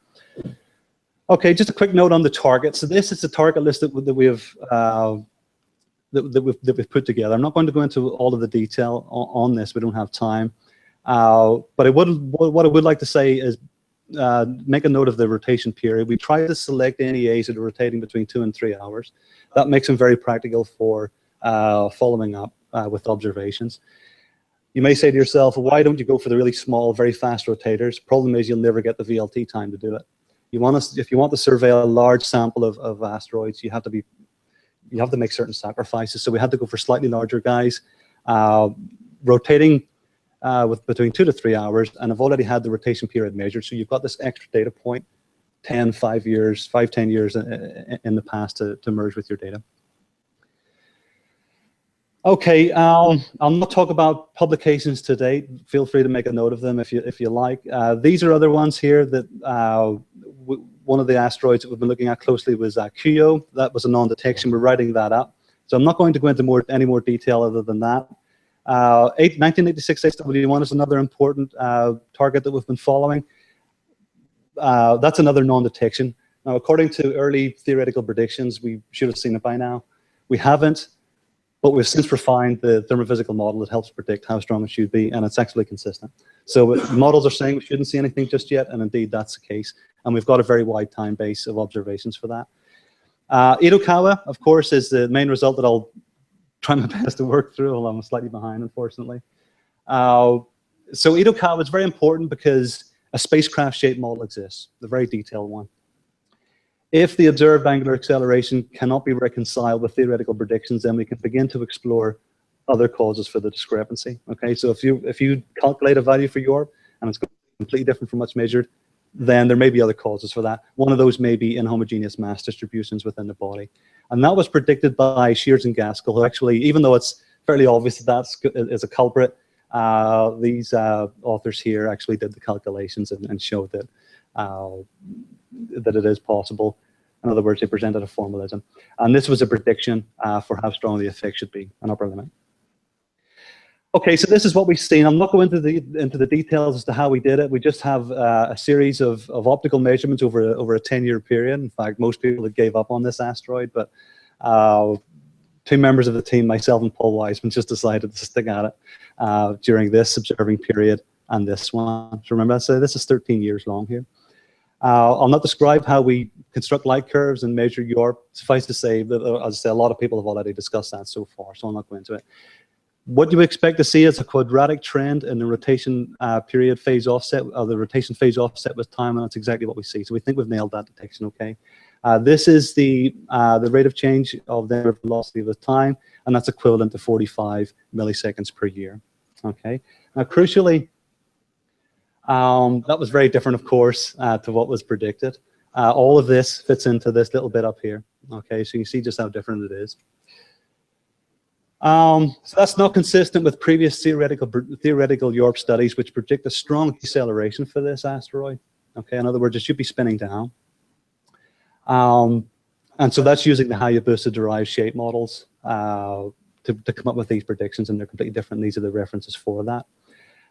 Okay, just a quick note on the target. So this is the target list that we've put together. I'm not going to go into all of the detail on this. We don't have time. But what I would like to say is make a note of the rotation period. We try to select NEAs that are rotating between 2 and 3 hours. That makes them very practical for following up with observations. You may say to yourself, why don't you go for the really small, very fast rotators? Problem is you'll never get the VLT time to do it. If you want to survey a large sample of asteroids, you have to make certain sacrifices. So we had to go for slightly larger guys, rotating with between 2 to 3 hours, and I've already had the rotation period measured. So you've got this extra data point, 10 years in the past to merge with your data. Okay, I'll not talk about publications to date. Feel free to make a note of them if you like. These are other ones here that one of the asteroids that we've been looking at closely was Cuyo. That was a non-detection. We're writing that up. So I'm not going to go into any more detail other than that. 1986 HW1 is another important target that we've been following. That's another non-detection. Now, according to early theoretical predictions, we should have seen it by now. We haven't, but we've since refined the thermophysical model that helps predict how strong it should be, and it's actually consistent. So models are saying we shouldn't see anything just yet, and indeed that's the case. And we've got a very wide time base of observations for that. Itokawa, of course, is the main result that I'll try my best to work through, although I'm slightly behind, unfortunately. So Itokawa is very important because a spacecraft-shaped model exists, the very detailed one. If the observed angular acceleration cannot be reconciled with theoretical predictions, then we can begin to explore other causes for the discrepancy. Okay, so if you calculate a value for YORP and it's completely different from what's measured, then there may be other causes for that. One of those may be inhomogeneous mass distributions within the body. And that was predicted by Shears and Gaskell, who actually, even though it's fairly obvious that is a culprit, these authors here actually did the calculations and showed that that it is possible. In other words, they presented a formalism. And this was a prediction for how strong the effect should be, an upper limit. Okay, so this is what we've seen. I'm not going into the details as to how we did it. We just have a series of optical measurements over a 10-year period. In fact, most people had gave up on this asteroid, but 2 members of the team, myself and Paul Wiseman, just decided to stick at it during this observing period and this one. So remember, so this is 13 years long here. I'll not describe how we construct light curves and measure YORP. Suffice to say that, as I say, a lot of people have already discussed that so far, so I'll not go into it. What you expect to see is a quadratic trend in the rotation period phase offset, or the rotation phase offset with time, and that's exactly what we see. So we think we've nailed that detection okay. This is the rate of change of the velocity with time, and that's equivalent to 45 milliseconds per year. Okay. Now, crucially, that was very different, of course, to what was predicted. All of this fits into this little bit up here. Okay, so you see just how different it is. So that's not consistent with previous theoretical YORP studies, which predict a strong deceleration for this asteroid. Okay, in other words, it should be spinning down. And so that's using the Hayabusa-derived shape models to come up with these predictions, and they're completely different. These are the references for that.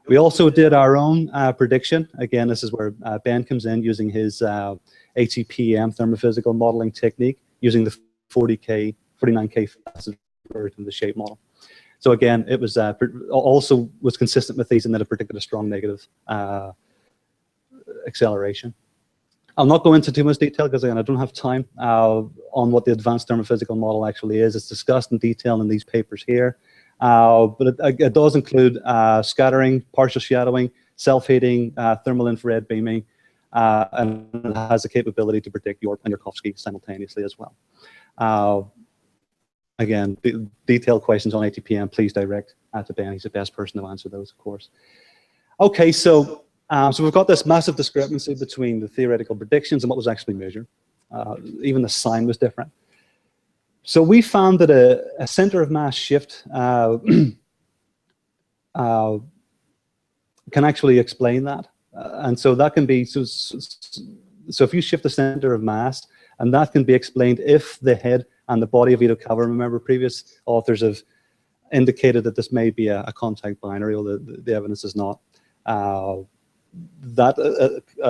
We also did our own prediction. Again, this is where Ben comes in using his HEPM thermophysical modeling technique, using the 40K 49K fastest version of the shape model. So again, it was also was consistent with these and that a particular strong negative acceleration. I'll not go into too much detail because again, I don't have time on what the advanced thermophysical model actually is. It's discussed in detail in these papers here. But it does include scattering, partial shadowing, self-heating, thermal infrared beaming, and it has the capability to predict YORP and Yarkovsky simultaneously as well. Again, detailed questions on ATPM, please direct to Ben. He's the best person to answer those, of course. Okay, so we've got this massive discrepancy between the theoretical predictions and what was actually measured. Even the sign was different. So we found that a center of mass shift can actually explain that. And so that can be, so if you shift the center of mass, and that can be explained if the head and the body of Itokawa, remember previous authors have indicated that this may be a contact binary, although the evidence is not that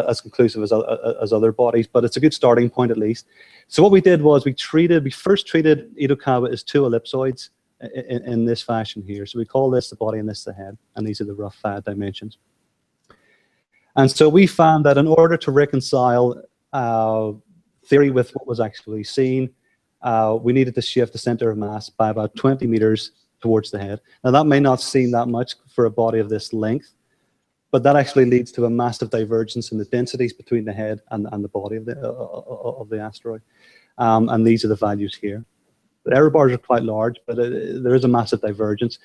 as conclusive as other bodies, but it's a good starting point at least. So what we did was we first treated Itokawa as two ellipsoids in this fashion here. So we call this the body and this the head, and these are the rough dimensions. And so we found that in order to reconcile theory with what was actually seen, we needed to shift the center of mass by about 20 meters towards the head. Now that may not seem that much for a body of this length, but that actually leads to a massive divergence in the densities between the head and the body of the asteroid. And these are the values here. The error bars are quite large, but there is a massive divergence.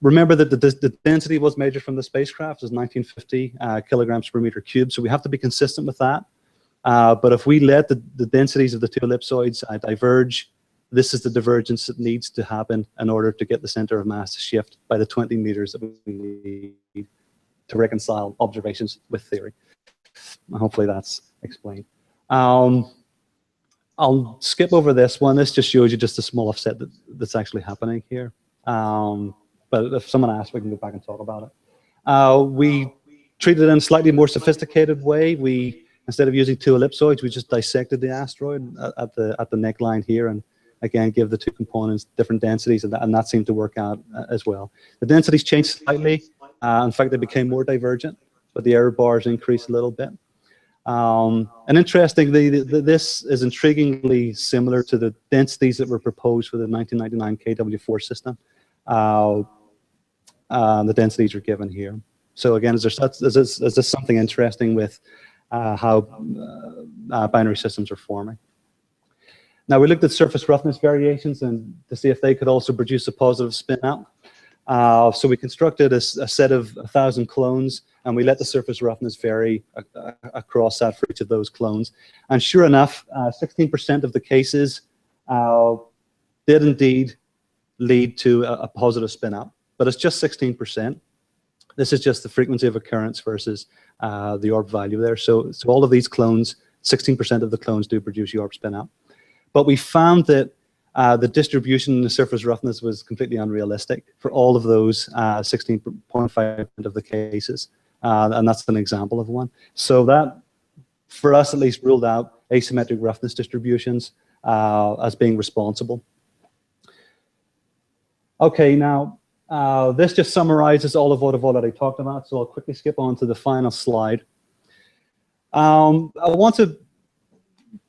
Remember that the density was measured from the spacecraft as 1950 kilograms per meter cubed, so we have to be consistent with that. But if we let the densities of the two ellipsoids diverge, this is the divergence that needs to happen in order to get the center of mass to shift by the 20 meters that we need to reconcile observations with theory. Hopefully that's explained. I'll skip over this one. This just shows you just a small offset that's actually happening here. But if someone asks, we can go back and talk about it. We treated it in a slightly more sophisticated way. Instead of using two ellipsoids, we just dissected the asteroid at the neckline here, and again give the two components different densities, and that seemed to work out as well. The densities changed slightly. In fact, they became more divergent, but the error bars increased a little bit. And interestingly, this is intriguingly similar to the densities that were proposed for the 1999 KW4 system. The densities are given here. So again, is this something interesting with how binary systems are forming? Now we looked at surface roughness variations and to see if they could also produce a positive spin out. So we constructed a set of 1,000 clones, and we let the surface roughness vary across that for each of those clones. And sure enough, 16% of the cases did indeed lead to a positive spin out, but it's just 16%. This is just the frequency of occurrence versus the YORP value there. So all of these clones, 16% of the clones do produce YORP spin out. But we found that the distribution in the surface roughness was completely unrealistic for all of those 16.5% of the cases. And that's an example of one. So that, for us at least, ruled out asymmetric roughness distributions as being responsible. Okay, now this just summarizes all of what I've already talked about, so I'll quickly skip on to the final slide.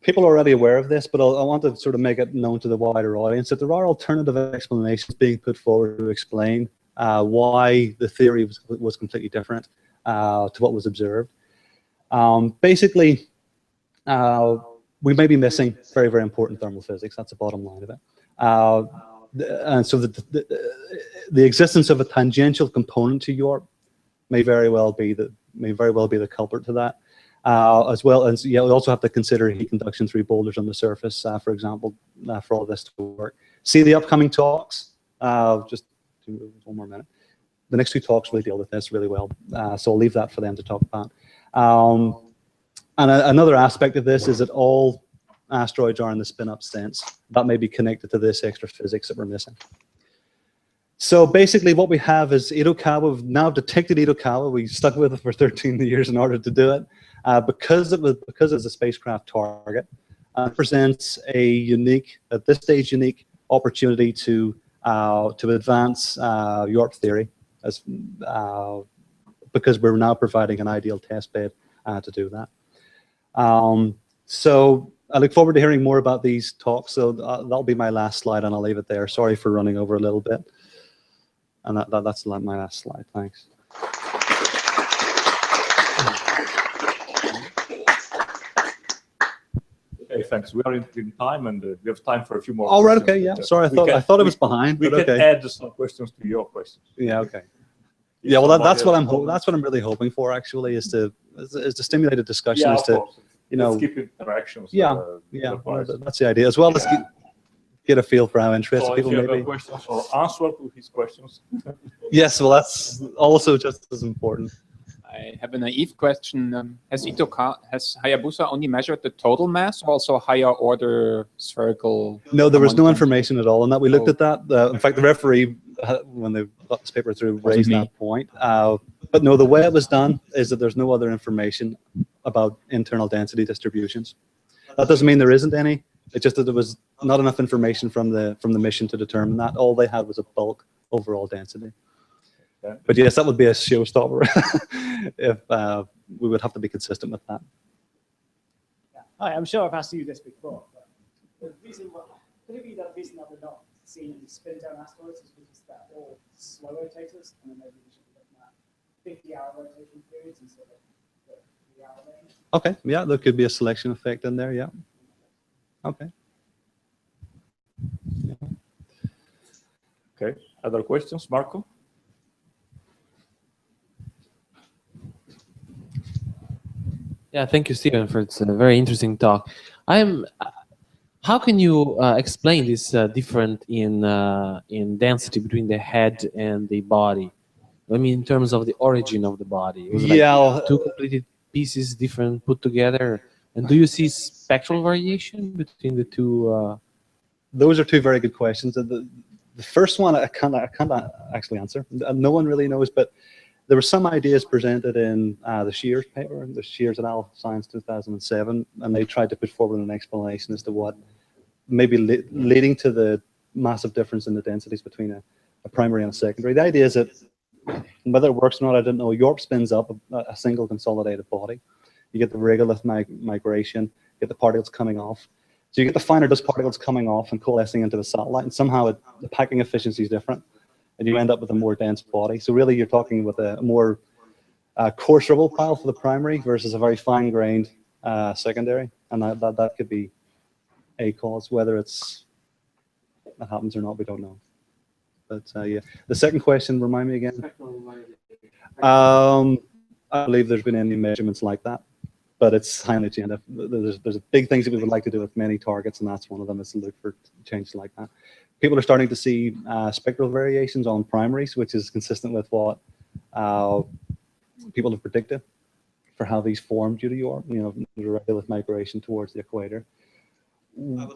People are already aware of this, but I want to sort of make it known to the wider audience that there are alternative explanations being put forward to explain why the theory was completely different to what was observed. Basically, we may be missing very, very important thermal physics. That's the bottom line of it. And so the existence of a tangential component to YORP may very well be the culprit to that. As well as we also have to consider heat conduction through boulders on the surface, for example, for all this to work. See the upcoming talks. Just one more minute. The next two talks really deal with this really well, so I'll leave that for them to talk about. And another aspect of this is that all asteroids are in the spin-up sense. That may be connected to this extra physics that we're missing. So basically what we have is Itokawa. We've now detected Itokawa. We stuck with it for 13 years in order to do it. Because it's a spacecraft target, presents a unique, at this stage, unique opportunity to advance YORP theory, as because we're now providing an ideal test bed to do that. So I look forward to hearing more about these talks. So that'll be my last slide, and I'll leave it there. Sorry for running over a little bit. And that's my last slide. Thanks. Okay, thanks. We are in time, and we have time for a few more. All right. questions. Okay. Yeah. Sorry. I thought it was behind. We But can okay. add some questions to your questions. Yeah. Okay. Yeah. Well, that's what I'm really hoping for. Actually, is to stimulate a discussion. Yeah, as of to course. you know. Let's keep interactions. Yeah. Yeah. That's the idea, as well as get a feel for how interested So if people you may have be. questions or answer to his questions. Yes. Well, that's also just as important. I have a naive question. Has Hayabusa only measured the total mass, or also higher order spherical? No, there was no harmonic information at all on that. We looked at that. In fact, the referee, when they got this paper through, raised that point. But no, the way it was done is that there's no other information about internal density distributions. That doesn't mean there isn't any. It's just that there was not enough information from the mission to determine that. All they had was a bulk overall density. Yeah. But yes, that would be a showstopper if we would have to be consistent with that. Yeah. Hi, I'm sure I've asked you this before, but the reason why, could it be that the reason that we're not seeing any spin down asteroids is because they're all slow rotators, and then maybe we should be looking at 50-hour rotation periods instead of the 3-hour range? Okay, yeah, there could be a selection effect in there, yeah. Okay. Yeah. Okay. Other questions, Marco? Yeah, thank you, Stephen, for it's a very interesting talk. How can you explain this difference in density between the head and the body? I mean, in terms of the origin of the body, it was like two completed pieces, different put together. And do you see spectral variation between the two? Those are two very good questions. The first one I can't actually answer. No one really knows, but there were some ideas presented in the Shears paper, the Shears et al. Science 2007, and they tried to put forward an explanation as to what may be leading to the massive difference in the densities between a primary and a secondary. The idea is that, whether it works or not, I don't know, YORP spins up a single consolidated body. You get the regolith migration, get the particles coming off. So you get the finer dust particles coming off and coalescing into the satellite, and somehow the packing efficiency is different, and you end up with a more dense body. So really you're talking with a more coarse rubble pile for the primary versus a very fine-grained secondary, and that could be a cause. Whether that happens or not, we don't know. But yeah, the second question, remind me again. I believe there's been any measurements like that, but it's highly changed. There's big things that we would like to do with many targets, and that's one of them, is to look for changes like that. People are starting to see spectral variations on primaries, which is consistent with what people have predicted for how these form due to the regolith migration towards the equator.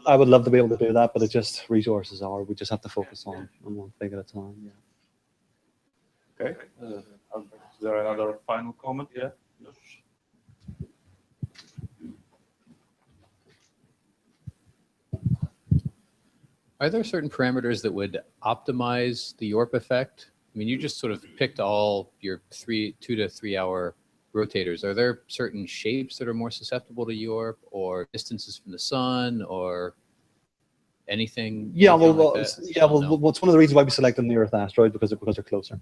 I would love to be able to do that, but it's just resources are. We just have to focus on one thing at a time. Yeah. Okay. Is there another final comment? Yeah. Are there certain parameters that would optimize the YORP effect? I mean, you just sort of picked all your 2 to 3 hour rotators. Are there certain shapes that are more susceptible to YORP, or distances from the sun, or anything? Yeah, anything well, like that? yeah, well, it's one of the reasons why we selected near-Earth asteroids, because they're closer.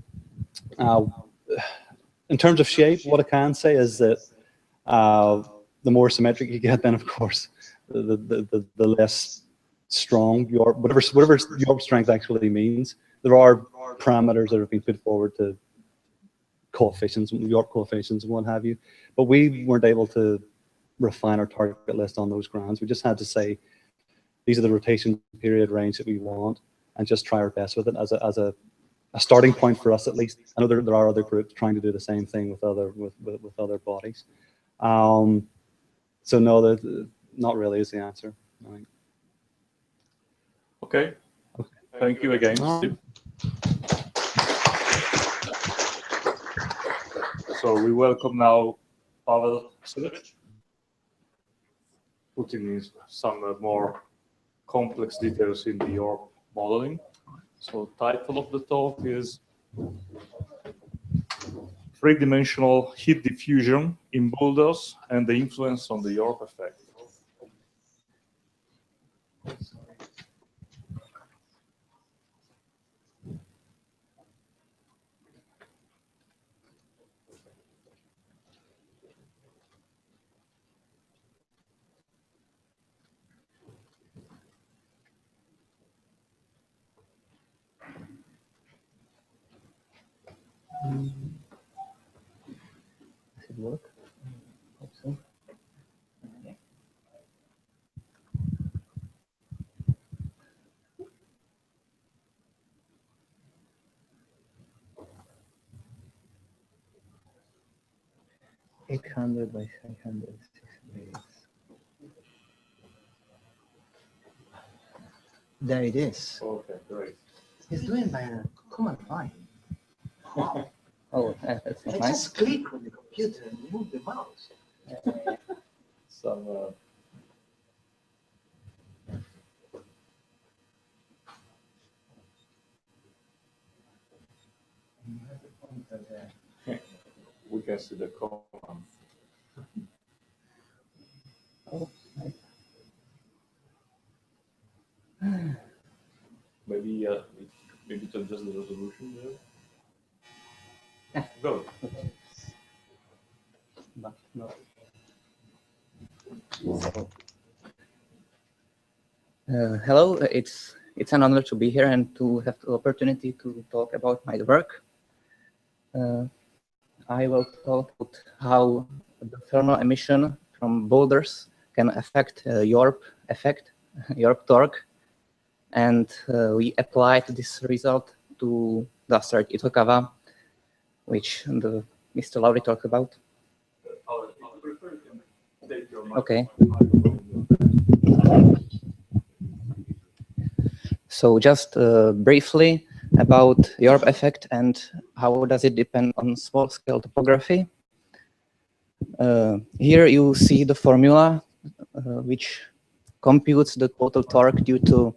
In terms of shape, what I can say is that the more symmetric you get, then of course the less strong YORP, whatever YORP strength actually means. There are parameters that have been put forward to coefficients, YORP coefficients, and what have you, but we weren't able to refine our target list on those grounds. We just had to say these are the rotation period range that we want, and just try our best with it as a starting point for us, at least. I know there are other groups trying to do the same thing with other bodies. So no, not really is the answer. I think. Okay. Thank you again, Steve. So we welcome now Pavel Sevecek. putting in some more complex details in the YORP modeling. So title of the talk is Three-dimensional heat diffusion in boulders and the influence on the YORP effect. Does it work? Hope so. Okay. $800 by 500. There it is. Okay, great. It's doing by a command line. Wow. Oh, that's not nice. Just click on the computer and move the mouse. Some we can see the command. Oh, nice. Maybe maybe to adjust the resolution there. Go. But no. Hello, it's an honor to be here and to have the opportunity to talk about my work. I will talk about how the thermal emission from boulders can affect YORP effect, YORP torque, and we applied this result to the asteroid Itokawa, which Mr. Lowry talked about. Okay. So just briefly about YORP effect and how does it depend on small-scale topography. Here you see the formula which computes the total torque due to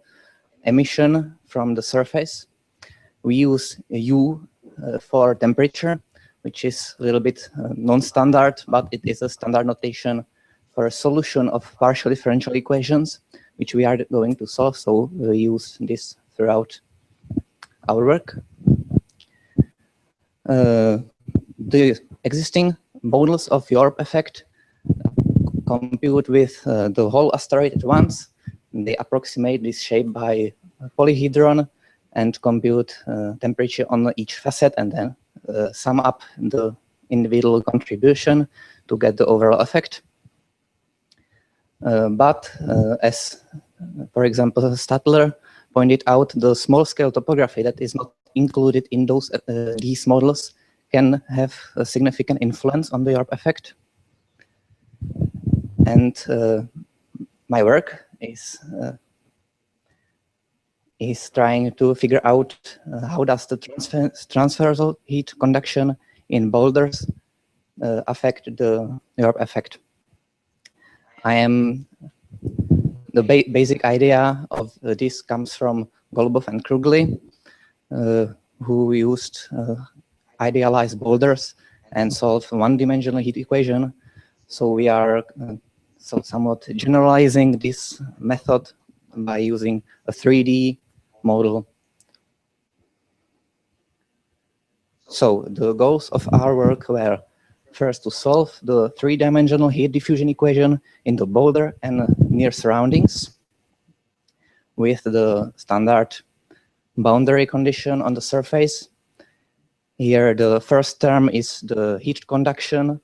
emission from the surface. We use U for temperature, which is a little bit non-standard, but it is a standard notation for a solution of partial differential equations, which we are going to solve. So we'll use this throughout our work. The existing models of YORP effect compute with the whole asteroid at once. They approximate this shape by polyhedron and compute temperature on each facet and then sum up the individual contribution to get the overall effect. But as, for example, Statler pointed out, the small-scale topography that is not included in these models can have a significant influence on the YORP effect. And my work is trying to figure out how does the transversal heat conduction in boulders affect the YORP effect. The basic idea of this comes from Golubov and Cruz, who used idealized boulders and solve one-dimensional heat equation. So we are somewhat generalizing this method by using a 3D model. So the goals of our work were first to solve the three-dimensional heat diffusion equation in the boulder and near surroundings with the standard boundary condition on the surface. Here the first term is the heat conduction.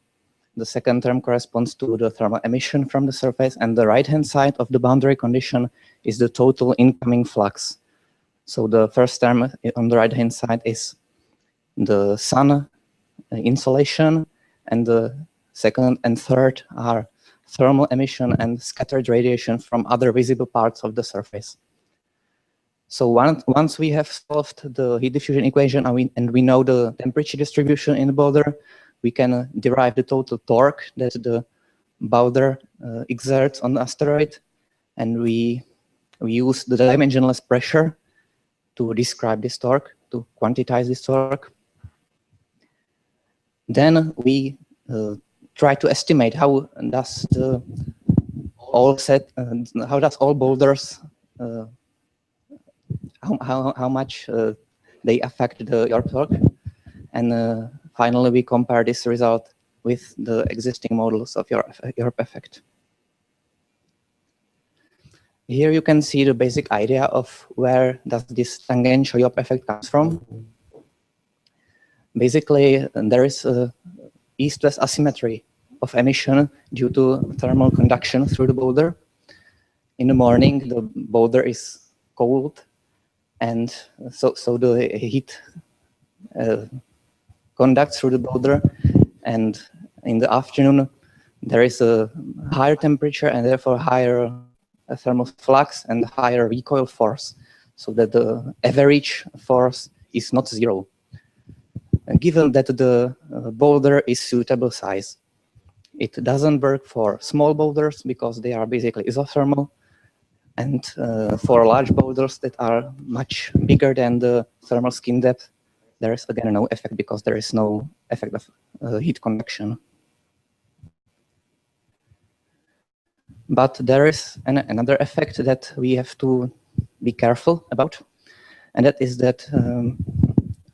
The second term corresponds to the thermal emission from the surface, and the right-hand side of the boundary condition is the total incoming flux. So the first term on the right-hand side is the sun insolation, and the second and third are thermal emission and scattered radiation from other visible parts of the surface. So once we have solved the heat diffusion equation and we know the temperature distribution in the boulder, we can derive the total torque that the boulder exerts on the asteroid, and we use the dimensionless pressure to describe this torque, to quantize this torque. Then we try to estimate how does all boulders, how much they affect the YORP torque, and finally we compare this result with the existing models of YORP effect. Here you can see the basic idea of where does this tangential YORP effect comes from. Basically, there is a east-west asymmetry of emission due to thermal conduction through the boulder. In the morning, the boulder is cold, and so the heat conducts through the boulder, and in the afternoon, there is a higher temperature and therefore higher thermal flux and higher recoil force, so that the average force is not zero. Given that the boulder is suitable size, it doesn't work for small boulders because they are basically isothermal, and for large boulders that are much bigger than the thermal skin depth, there is again no effect because there is no effect of heat conduction. But there is another effect that we have to be careful about, and that is that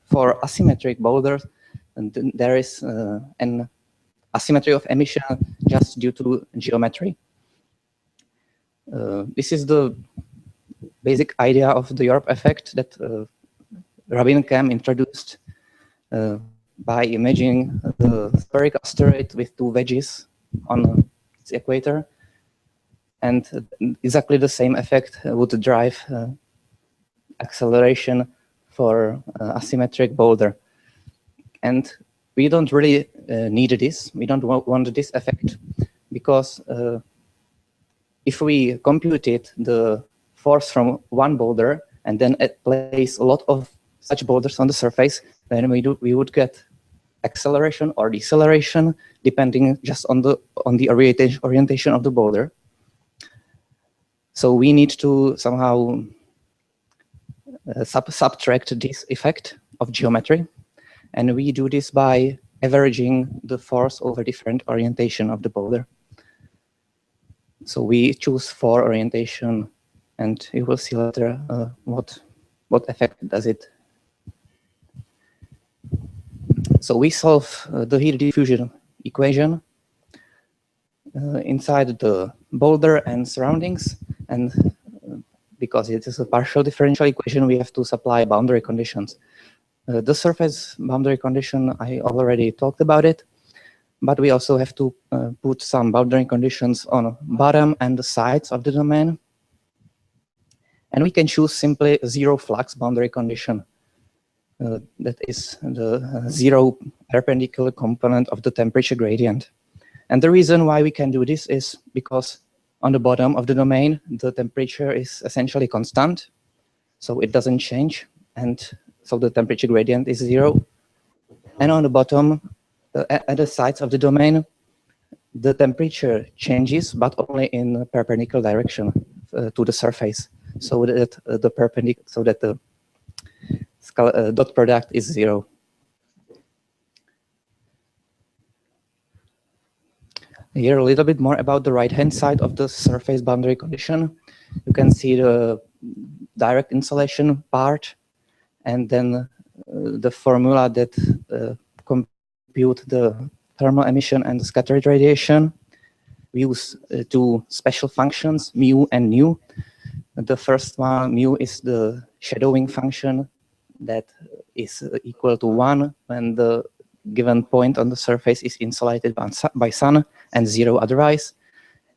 for asymmetric boulders, there is an asymmetry of emission just due to geometry. This is the basic idea of the YORP effect that Rabin-Cam introduced by imagining the spherical asteroid with two wedges on its equator. And exactly the same effect would drive acceleration for asymmetric boulder. And we don't really need this. We don't want this effect because if we computed the force from one boulder and then place a lot of such boulders on the surface, then we would get acceleration or deceleration depending just on the orientation of the boulder. So we need to somehow subtract this effect of geometry, and we do this by averaging the force over different orientation of the boulder. So we choose 4 orientation, and you will see later what effect does it. So we solve the heat diffusion equation inside the boulder and surroundings, and because it is a partial differential equation, we have to supply boundary conditions. The surface boundary condition, I already talked about it, but we also have to put some boundary conditions on bottom and the sides of the domain. And we can choose simply a zero flux boundary condition. That is the zero perpendicular component of the temperature gradient. And the reason why we can do this is because on the bottom of the domain, the temperature is essentially constant, so it doesn't change, and so the temperature gradient is 0. And on the bottom, at the sides of the domain, the temperature changes, but only in a perpendicular direction to the surface, so that the dot product is 0. Here a little bit more about the right-hand side of the surface boundary condition. You can see the direct insolation part, and then the formula that compute the thermal emission and the scattered radiation. We use 2 special functions, mu and nu. The first one, mu, is the shadowing function that is equal to 1 when the given point on the surface is insulated by sun and 0 otherwise.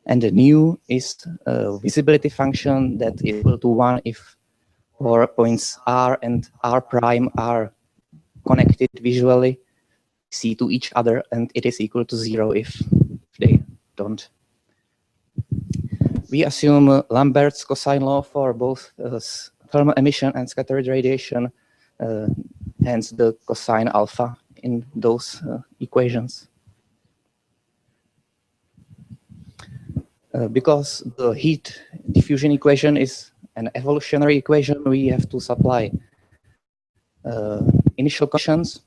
And the nu is a visibility function that is equal to 1 if 4 points R and R prime are connected visually, see to each other, and it is equal to 0 if they don't. We assume Lambert's cosine law for both thermal emission and scattered radiation, hence the cosine alpha in those equations. Because the heat diffusion equation is an evolutionary equation, we have to supply initial conditions.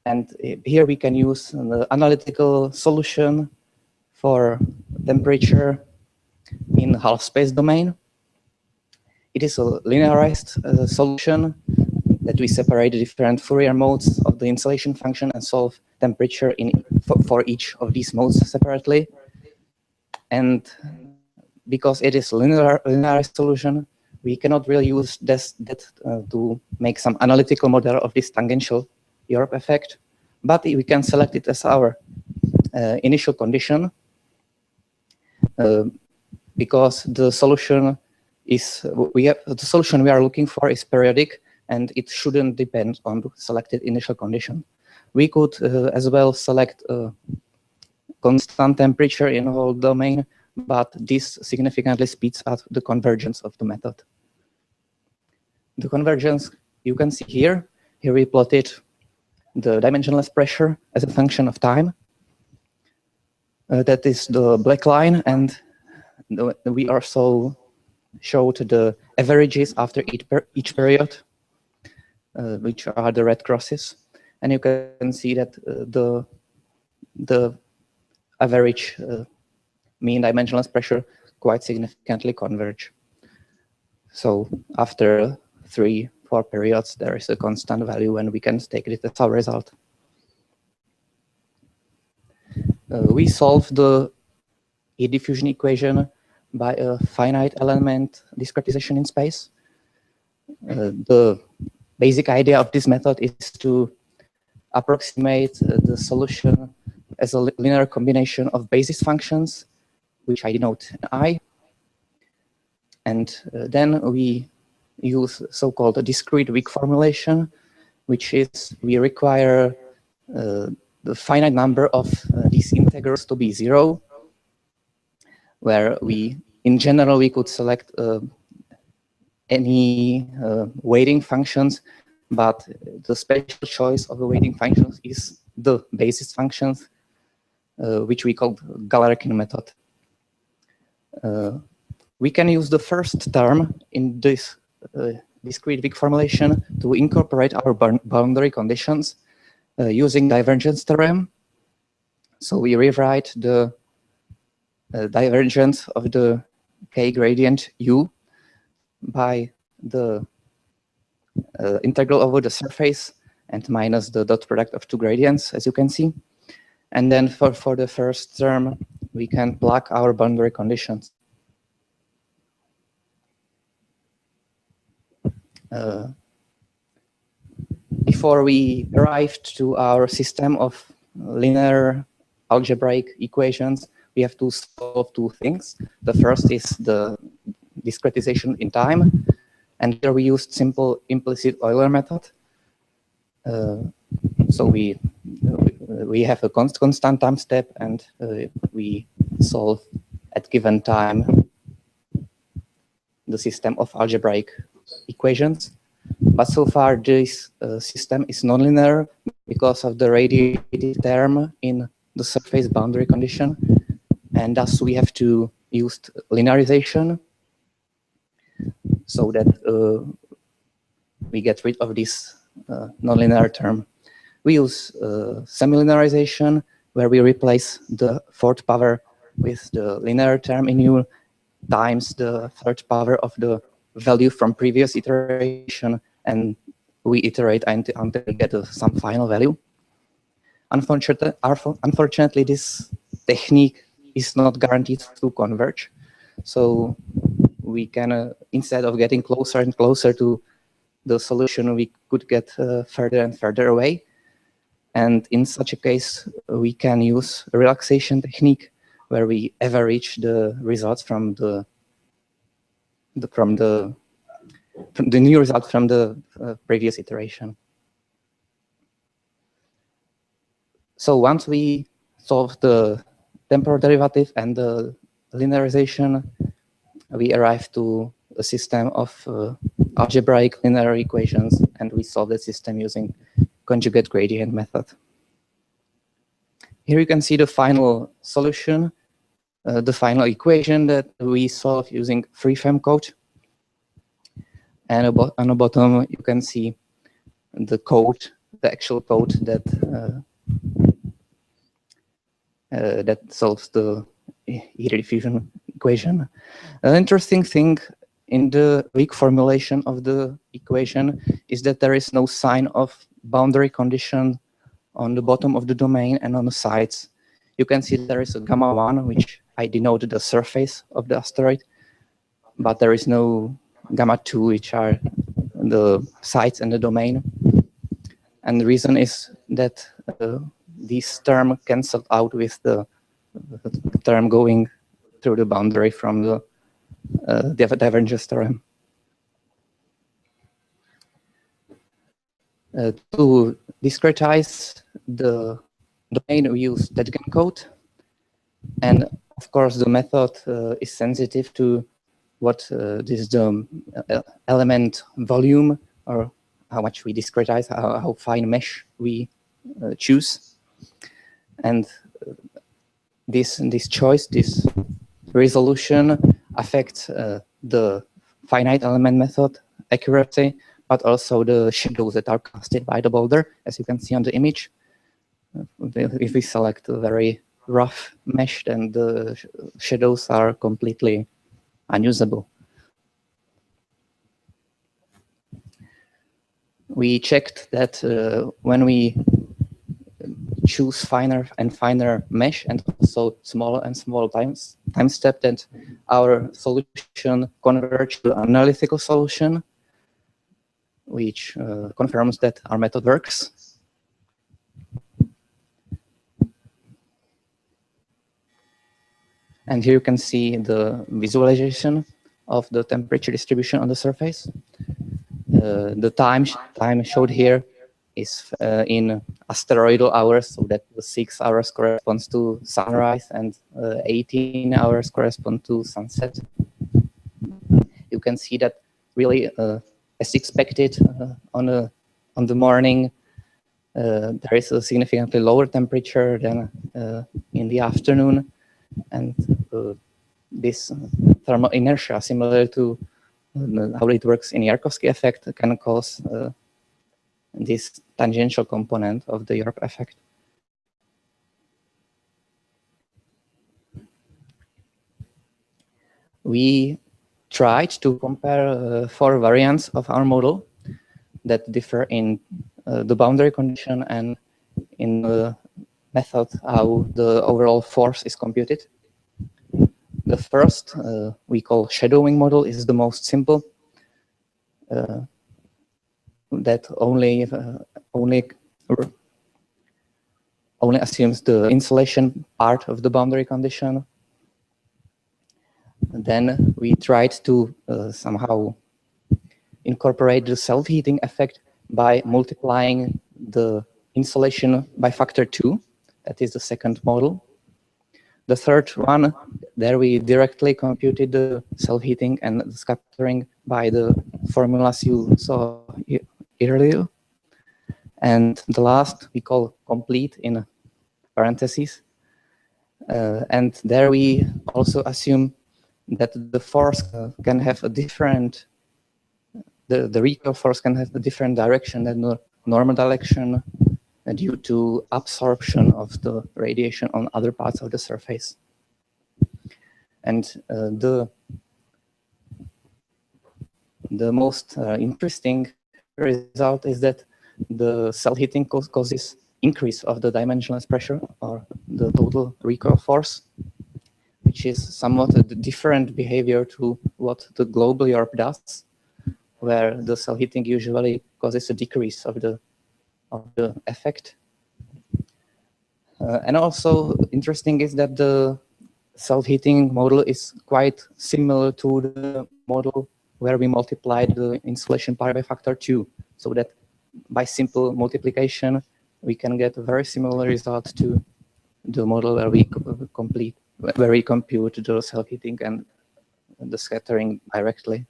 And here we can use an analytical solution for temperature in half-space domain. It is a linearized solution that we separate the different Fourier modes of the insolation function and solve temperature for each of these modes separately. And because it is a linearized solution, we cannot really use that to make some analytical model of this tangential YORP effect, but we can select it as our initial condition because the solution is the solution we are looking for is periodic, and it shouldn't depend on the selected initial condition. We could as well select a constant temperature in the whole domain, but this significantly speeds up the convergence of the method. The convergence you can see here. Here we plotted the dimensionless pressure as a function of time. That is the black line, and we also showed the averages after each period, which are the red crosses. And you can see that the average mean dimensionless pressure quite significantly converge. So after 3-4 periods, there is a constant value, and we can take it as our result. We solve the heat diffusion equation by a finite element discretization in space. The basic idea of this method is to approximate the solution as a linear combination of basis functions, which I denote I. And then we use so-called discrete weak formulation, which is we require the finite number of these integrals to be 0, where in general, we could select any weighting functions, but the special choice of the weighting functions is the basis functions, which we call Galerkin method. We can use the first term in this discrete weak formulation to incorporate our boundary conditions using divergence theorem. So we rewrite the divergence of the k gradient u by the integral over the surface and minus the dot product of two gradients, as you can see. And then for the first term, we can plug our boundary conditions. Before we arrived to our system of linear algebraic equations, we have to solve two things. The first is the discretization in time, and here we used simple implicit Euler method. So we have a constant time step, and we solve at given time the system of algebraic equations. But so far, this system is nonlinear because of the radiated term in the surface boundary condition, and thus we have to use linearization so that we get rid of this nonlinear term. We use semi-linearization, where we replace the fourth power with the linear term in U times the third power of the value from previous iteration, and we iterate until we get some final value. Unfortunately, this technique is not guaranteed to converge. So we can, instead of getting closer and closer to the solution, we could get further and further away. And in such a case, we can use a relaxation technique where we average the results from the new result from the previous iteration. So once we solve the temporal derivative and the linearization, we arrive to a system of algebraic linear equations, and we solve the system using conjugate gradient method. Here you can see the final solution. the final equation that we solve using free-form code. And on the bottom, you can see the code, the actual code that that solves the heat diffusion equation. An interesting thing in the weak formulation of the equation is that there is no sign of boundary condition on the bottom of the domain and on the sides. You can see there is a gamma 1, which I denoted the surface of the asteroid, but there is no gamma 2, which are the sides and the domain. And the reason is that this term canceled out with the term going through the boundary from the divergence theorem. To discretize the domain, we use Tetgen code. And of course, the method is sensitive to what this element volume, or how much we discretize, how fine mesh we choose. And this choice, this resolution affects the finite element method accuracy, but also the shadows that are casted by the boulder, as you can see on the image. If we select a very rough mesh, then the shadows are completely unusable. We checked that when we choose finer and finer mesh and also smaller and smaller time step, that our solution converges to an analytical solution, which confirms that our method works. And here you can see the visualization of the temperature distribution on the surface. The time showed here is in asteroidal hours, so that the 6 hours corresponds to sunrise and 18 hours correspond to sunset. You can see that really, as expected, on the morning, there is a significantly lower temperature than in the afternoon, and this thermal inertia, similar to how it works in Yarkovsky effect, can cause this tangential component of the YORP effect. We tried to compare 4 variants of our model that differ in the boundary condition and in the method how the overall force is computed. The first we call shadowing model is the most simple. That only assumes the insulation part of the boundary condition. And then we tried to somehow incorporate the self-heating effect by multiplying the insulation by factor 2. That is the second model. The third one, there we directly computed the self-heating and the scattering by the formulas you saw earlier. And the last we call complete in parentheses. And there we also assume that the force can have a different, the recoil force can have a different direction than the normal direction due to absorption of the radiation on other parts of the surface. And the most interesting result is that the self-heating causes increase of the dimensionless pressure, or the total recoil force, which is somewhat a different behavior to what the global YORP does, where the self-heating usually causes a decrease of the effect. And also interesting is that the self-heating model is quite similar to the model where we multiplied the insulation part by factor 2, so that by simple multiplication we can get a very similar result to the model where we compute the self-heating and the scattering directly.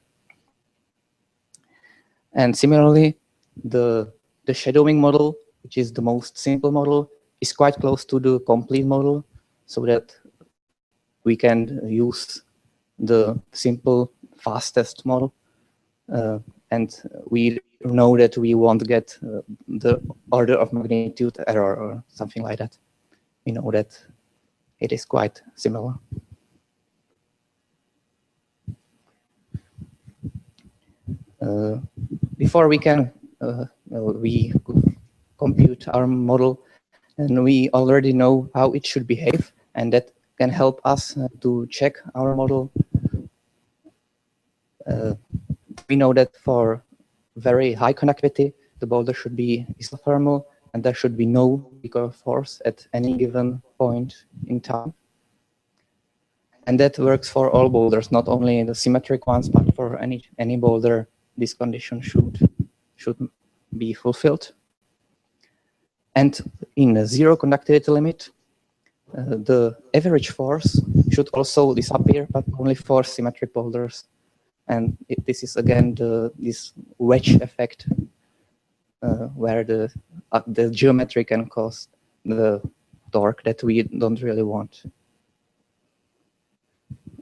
And similarly, the shadowing model, which is the most simple model, is quite close to the complete model, so that we can use the simple fastest model, and we know that we won't get the order of magnitude error or something like that. We know that it is quite similar. Before we can we compute our model, and we already know how it should behave, and that can help us to check our model. We know that for very high conductivity, the boulder should be isothermal, and there should be no recoil force at any given point in time. And that works for all boulders, not only the symmetric ones, but for any boulder, this condition should be fulfilled. And in the zero conductivity limit, the average force should also disappear, but only for symmetric boulders. And this is again this wedge effect, where the geometry can cause the torque that we don't really want.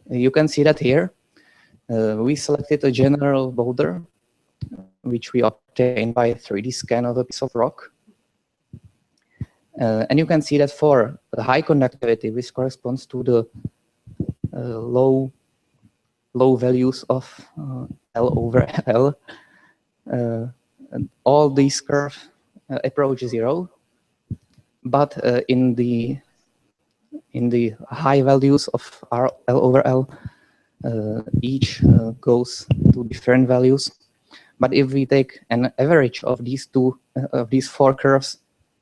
You can see that here. We selected a general boulder, which we obtained by a 3D scan of a piece of rock. And you can see that for the high conductivity, which corresponds to the low values of L over L, all these curves approach zero. But in the high values of L over L, each goes to different values. But if we take an average of these four curves,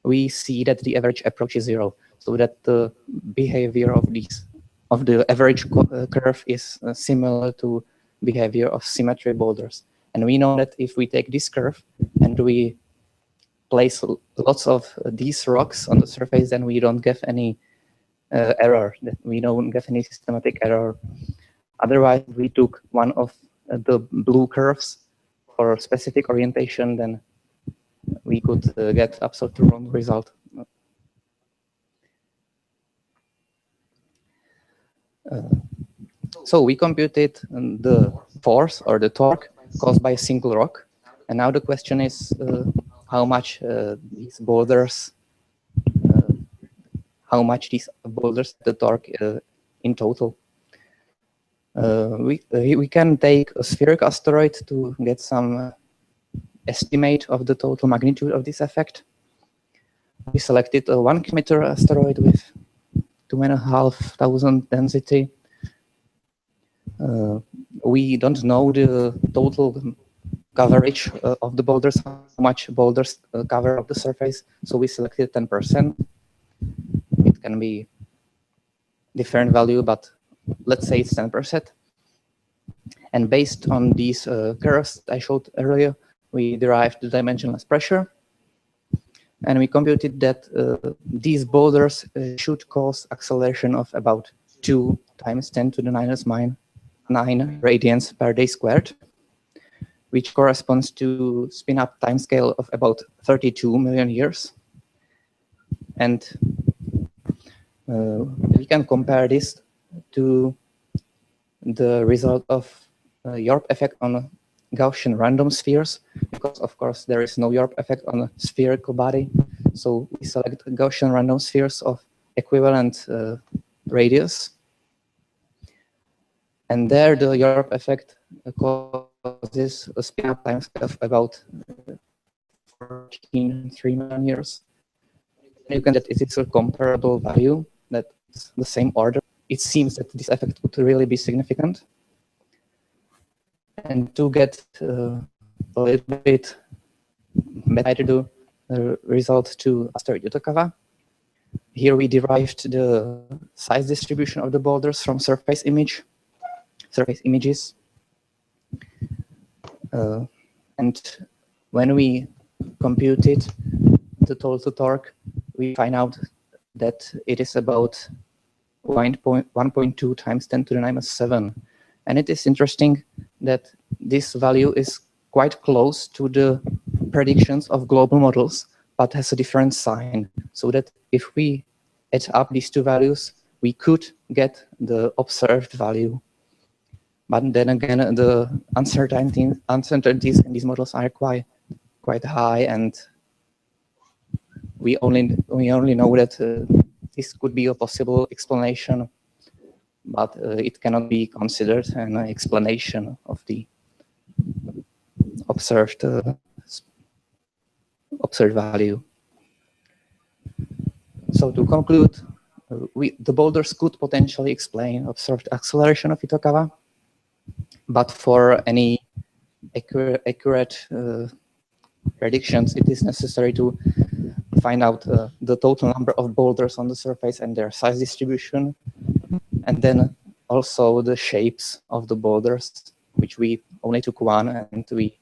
we see that the average approaches zero, so that the behavior of the average curve is similar to behavior of symmetry boulders. And we know that if we take this curve and we place lots of these rocks on the surface, then we don't get any error, that we don't get any systematic error. Otherwise, we took one of the blue curves for specific orientation, then we could get absolutely wrong result. So we computed the force or the torque caused by a single rock, and now the question is how much these boulders the torque in total. We can take a spherical asteroid to get some estimate of the total magnitude of this effect. We selected a 1 kilometer asteroid with 2,500 density. We don't know the total coverage of the boulders, how much boulders cover of the surface, so we selected 10%. It can be different value, but let's say it's 10%. And based on these curves I showed earlier, we derived the dimensionless pressure, and we computed that these boulders should cause acceleration of about 2 times 10 to the -9 radians per day squared, which corresponds to spin-up timescale of about 32 million years. And we can compare this to the result of YORP effect on Gaussian random spheres, because of course there is no YORP effect on a spherical body. So we select Gaussian random spheres of equivalent radius. And there the YORP effect causes a spin-up timescale of about 14.3 million years. You can get it is a comparable value, that's the same order. It seems that this effect would really be significant. And to get a little bit better the result to asteroid Utakawa, here we derived the size distribution of the boulders from surface images. And when we computed the total torque, we find out that it is about 1.2 times 10 to the -7. And it is interesting that this value is quite close to the predictions of global models, but has a different sign. So that if we add up these two values, we could get the observed value. But then again, the uncertainties in these models are quite high, and we only know that this could be a possible explanation, but it cannot be considered an explanation of the observed value. So to conclude, the boulders could potentially explain observed acceleration of Itokawa, but for any accurate predictions, it is necessary to find out the total number of boulders on the surface and their size distribution, and then also the shapes of the boulders, which we only took one, and we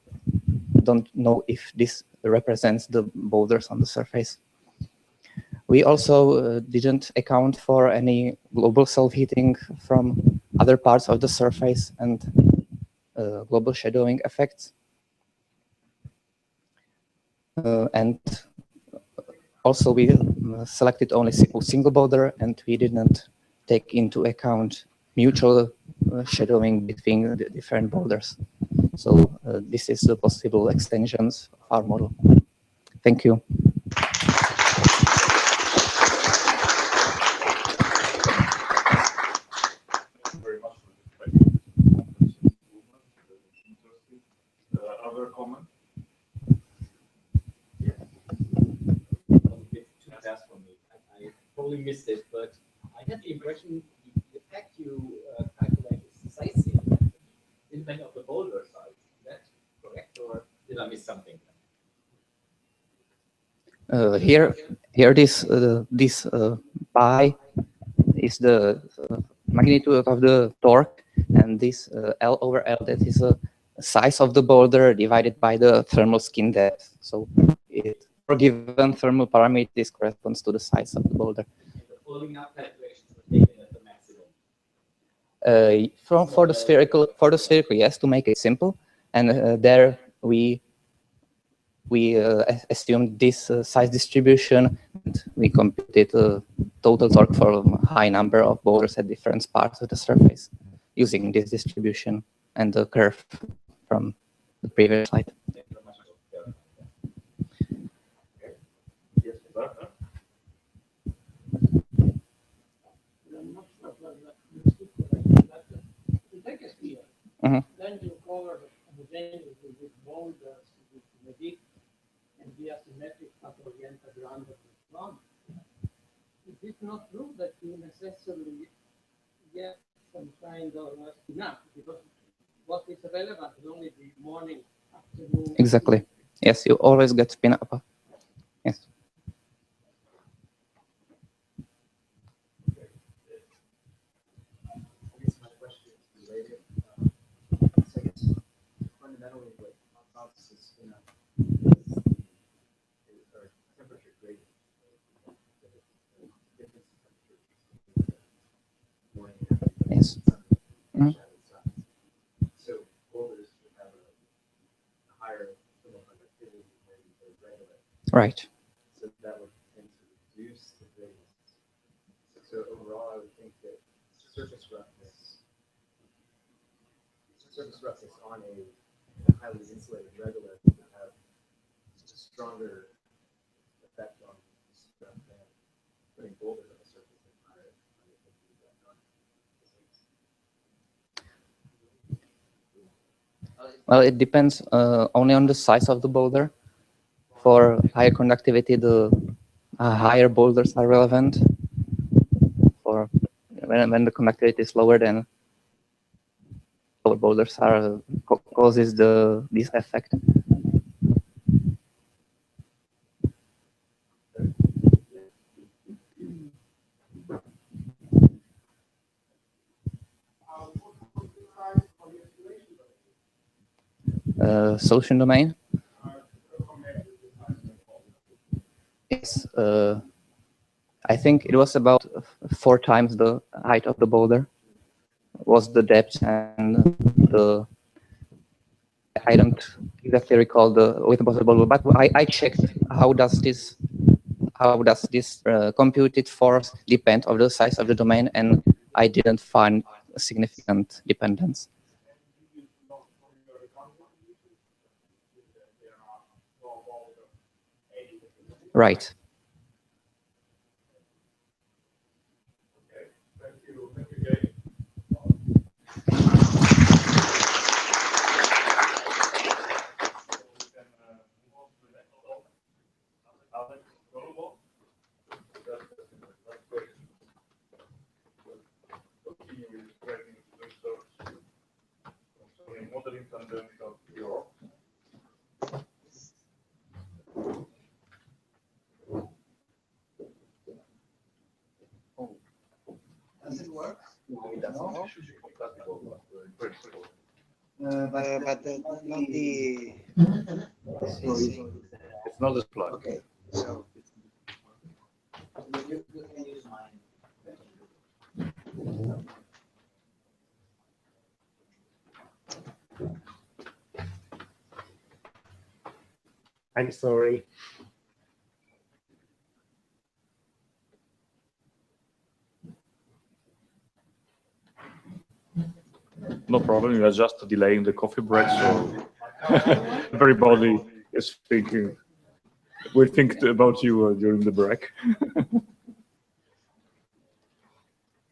don't know if this represents the boulders on the surface. We also didn't account for any global self-heating from other parts of the surface and global shadowing effects. And also we selected only single boulder, and we didn't take into account mutual shadowing between the different boulders. So this is the possible extensions of our model. Thank you. Very much for the other comment? Too fast for me. I totally missed it, but I had the impression the fact you calculate is sizing independent of the boulder size. Is that correct, or did I miss something? Here this pi is the magnitude of the torque, and this L over L, that is the size of the boulder divided by the thermal skin depth. So for given thermal parameter, this corresponds to the size of the boulder. The following up calculations were taken at the maximum. For the spherical, yes, to make it simple, and there we assumed this size distribution, and we computed total torque for a high number of boulders at different parts of the surface using this distribution and the curve from the previous slide. Then you cover homogeneous with boulders, with medic, and the asymmetric path-oriented random response. It is not true that you necessarily get some kind of enough, because what is relevant is only the morning, afternoon. Exactly. Yes, you always get spin up. Yes. Fundamentally, what hypothesis is temperature gradient. Yes. So boulders would have a higher thermal conductivity than the regular. Right. So that would tend to reduce the gradient. So overall, I would think that surface roughness on a highly insulated regular would have a stronger effect on stuff than putting boulders on the surface and higher. Well, it depends only on the size of the boulder. For higher conductivity, the higher boulders are relevant. For when the conductivity is lower, then lower boulders are causes this effect. Solution domain. It's I think it was about 4 times the height of the boulder was the depth, and I don't exactly recall the width of the boulder, but I checked how how does this computed force depend on the size of the domain, and I didn't find a significant dependence. Right. Modeling tangential YORP. Does it work? No, it doesn't. No? But not the. It's not this plug. Okay, so you can use mine. I'm sorry. No problem. You are just delaying the coffee break, so everybody is thinking. We think about you during the break.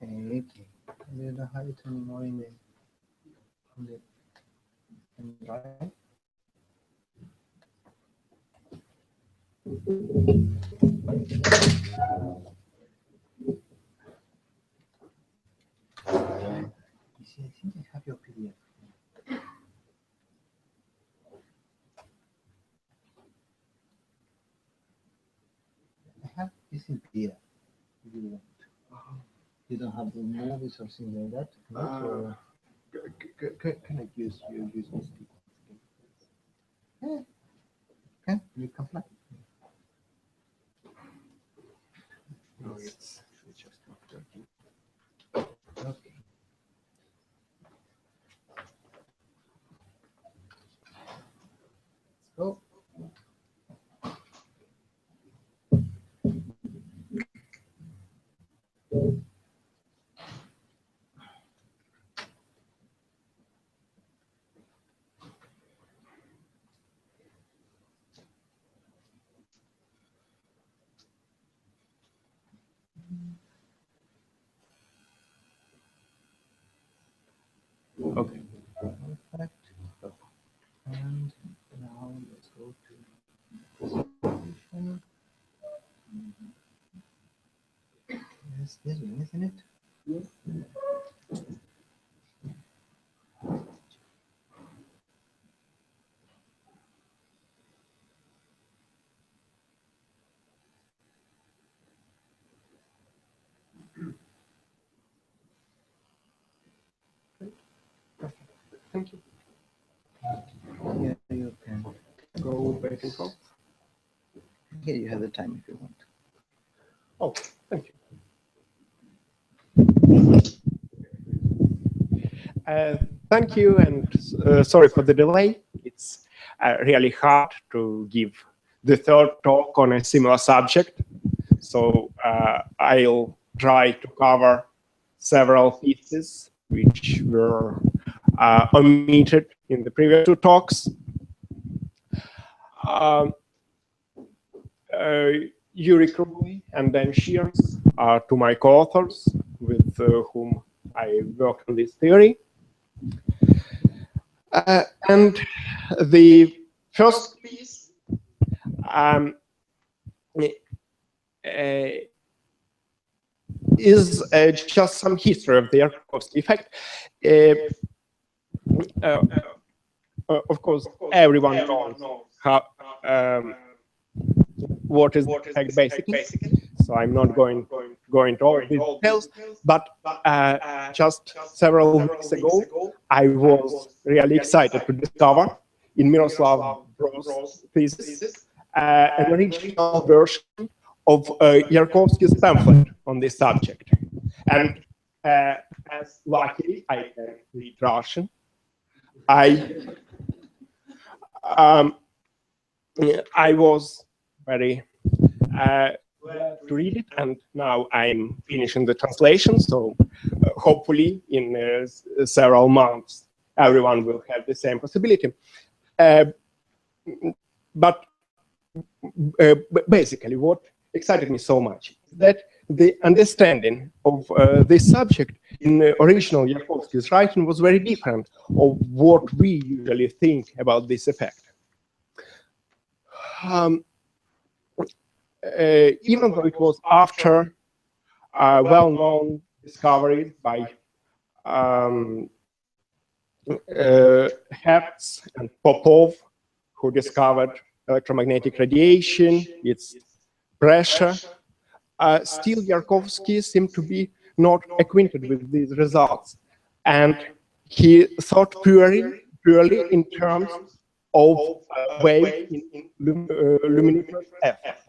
Okay. You don't have it anymore in the drive. You see, I think I have your PDF. I have this in PDF. If you want. You don't have the movies or something like that. Or can I use this? Yeah. Okay, you can play. No, it's just okay. Let's go. Okay. Perfect. And now let's go to presentation. Yes, this one, isn't it? Thank you. Here you can Go back and forth. Here you have the time if you want. Oh, thank you. Thank you, and sorry for the delay. It's really hard to give the third talk on a similar subject. So I'll try to cover several pieces which were omitted in the previous two talks. Yuri Cruz and Dan Shears are two my co-authors with whom I work on this theory. And the first piece is just some history of the Yarkovsky effect. Of course, everyone knows how, what is the effect basically. So I'm not going to all the details, but just several weeks ago, I was really excited to discover in Miroslav Bro's thesis an original version of Yarkovsky's pamphlet on this subject. And as luckily I can read Russian, I was very to read it, and now I'm finishing the translation, so hopefully in several months everyone will have the same possibility. But basically what excited me so much is that the understanding of this subject in the original Yarkovsky's writing was very different of what we usually think about this effect. Even though it was after a well-known discovery by Hertz and Popov, who discovered electromagnetic radiation, its pressure, still Yarkovsky seemed to be not acquainted with these results. And he thought purely in terms of wave in luminosity F.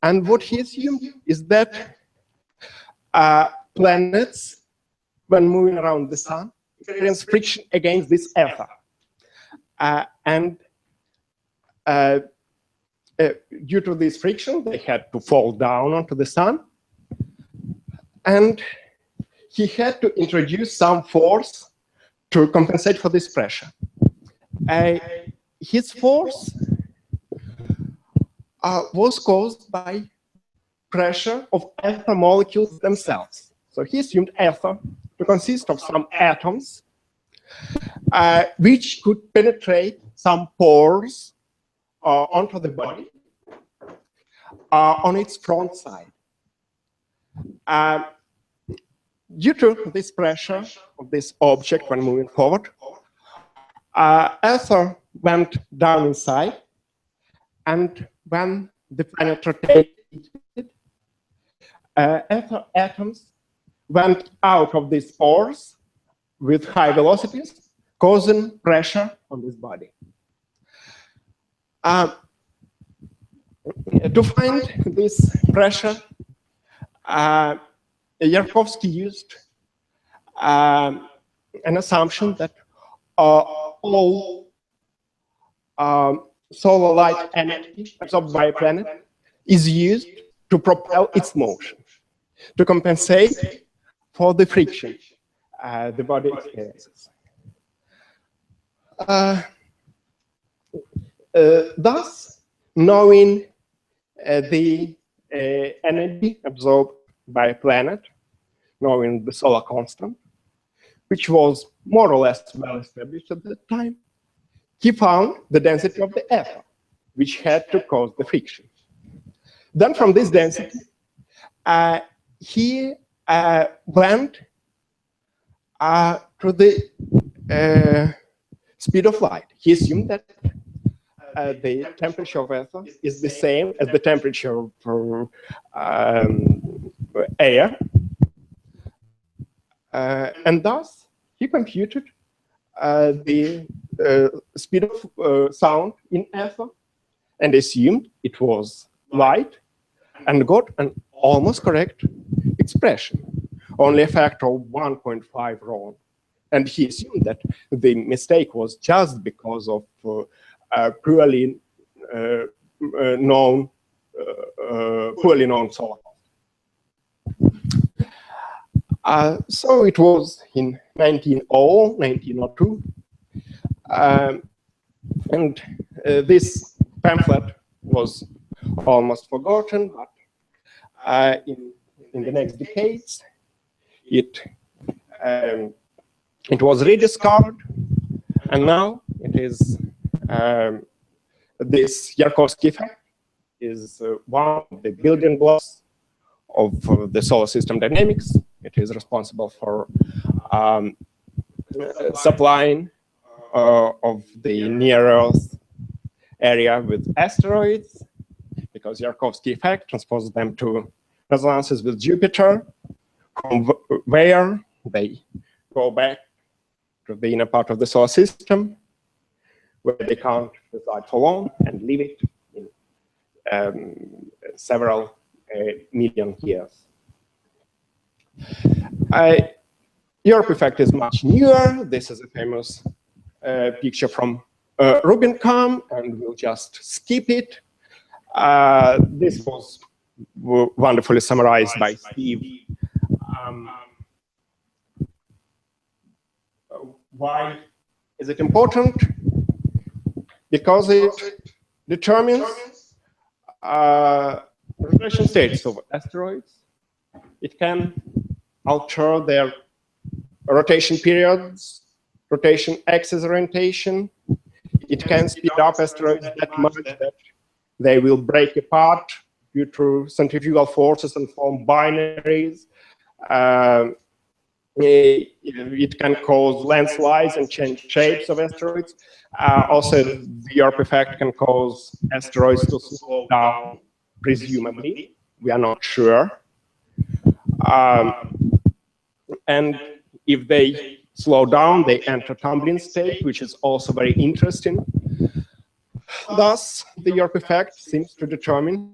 And what he assumed is that planets, when moving around the sun, experience friction against this ether. Due to this friction, they had to fall down onto the sun. And he had to introduce some force to compensate for this pressure. His force was caused by pressure of ether molecules themselves. So he assumed ether to consist of some atoms which could penetrate some pores onto the body on its front side. Due to this pressure of this object when moving forward, ether went down inside, and when the planet rotated, ether atoms went out of these pores with high velocities, causing pressure on this body. To find this pressure, Yarkovsky used an assumption that all solar light energy absorbed by a planet is used to propel its motion, to compensate for the friction the body experiences. Thus, knowing the energy absorbed by a planet, knowing the solar constant, which was more or less well established at that time, he found the density of the ether, which had to cause the friction. Then from this density, he went to the speed of light. He assumed that the temperature of ether is the same as the temperature for air. And thus, he computed the speed of sound in ether and assumed it was light and got an almost correct expression, only a factor of 1.5 wrong. And he assumed that the mistake was just because of poorly known solar. So it was in 1902, and this pamphlet was almost forgotten, but in the next decades, it was rediscovered, and now it is this Yarkovsky effect is one of the building blocks of the solar system dynamics. It is responsible for supplying of the near-Earth area with asteroids, because Yarkovsky effect transposes them to resonances with Jupiter, from where they go back to the inner part of the solar system, where they can't reside for long and leave it in several million years. YORP effect is much newer. This is a famous picture from Rubicon, and we'll just skip it. This was wonderfully summarized by Steve. Why is it important? Because it determines rotation states of asteroids. It can alter their rotation periods, rotation axis orientation. It can speed up asteroids that much that they will break apart due to centrifugal forces and form binaries. It can cause landslides and change shapes of asteroids. Also, the YORP effect can cause asteroids to slow down, presumably. We are not sure. And if they slow down, they enter tumbling state, which is also very interesting. Thus, the YORP effect seems to determine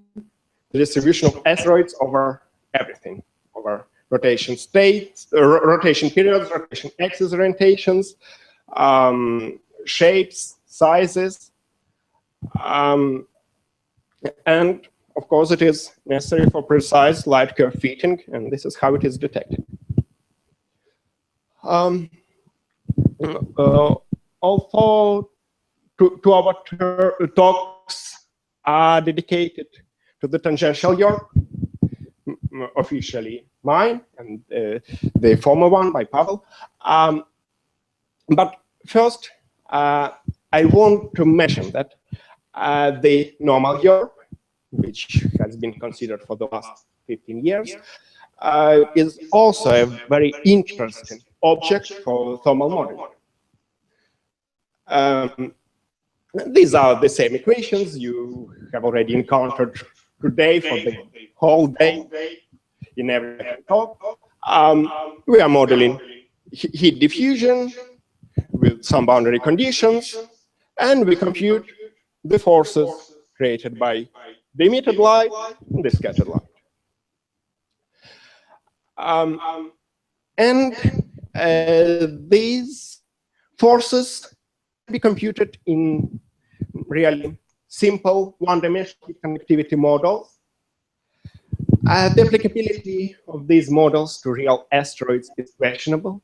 the distribution of asteroids over everything, over rotation states, rotation periods, rotation axis orientations, shapes, sizes, and of course it is necessary for precise light curve fitting, and this is how it is detected. Although two of our talks are dedicated to the tangential YORP, officially mine, and the former one by Pavel. But first, I want to mention that the normal YORP, which has been considered for the last 15 years, is also a very interesting object for thermal modeling. These are the same equations you have already encountered today for the whole day in every talk. We are modeling heat diffusion with some boundary conditions, and we compute the forces created by the emitted light and the scattered light. These forces can be computed in really simple one-dimensional connectivity models. The applicability of these models to real asteroids is questionable,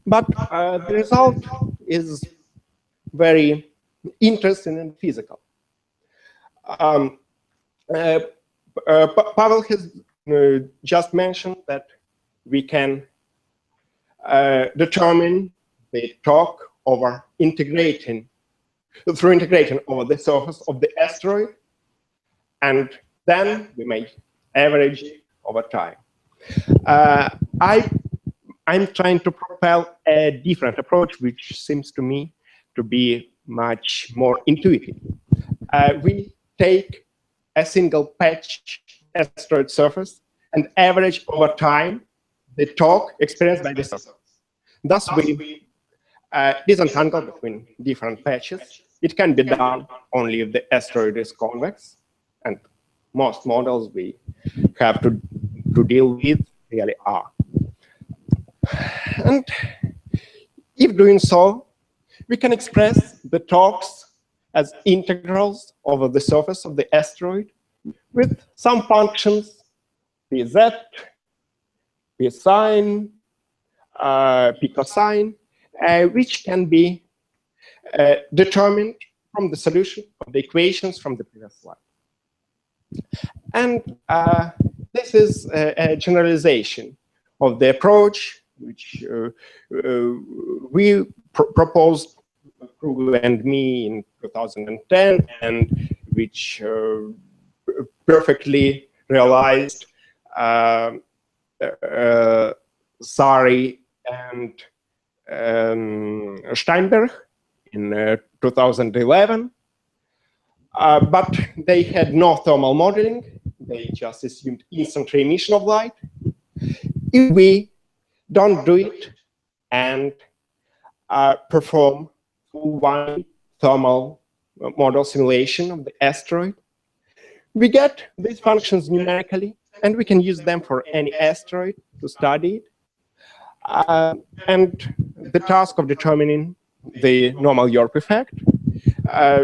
but the result is very interesting and physical. Pavel has just mentioned that we can determine the torque over through integrating over the surface of the asteroid, and then we may average it over time. I'm trying to propel a different approach, which seems to me to be much more intuitive. We take a single patch asteroid surface and average over time the torque experienced by the surface. Thus, we disentangle between different patches. It can be done only if the asteroid is convex, and most models we have to deal with really are. And if doing so, we can express the torques as integrals over the surface of the asteroid with some functions, pz, p sine, p cosine, which can be determined from the solution of the equations from the previous slide. And this is a generalization of the approach which we proposed, Cruz and me, in 2010, and which perfectly realized Sari and Steinberg in 2011. But they had no thermal modeling. They just assumed instant emission of light. If we don't do it and perform full one thermal model simulation of the asteroid, we get these functions numerically, and we can use them for any asteroid to study it. And the task of determining the normal YORP effect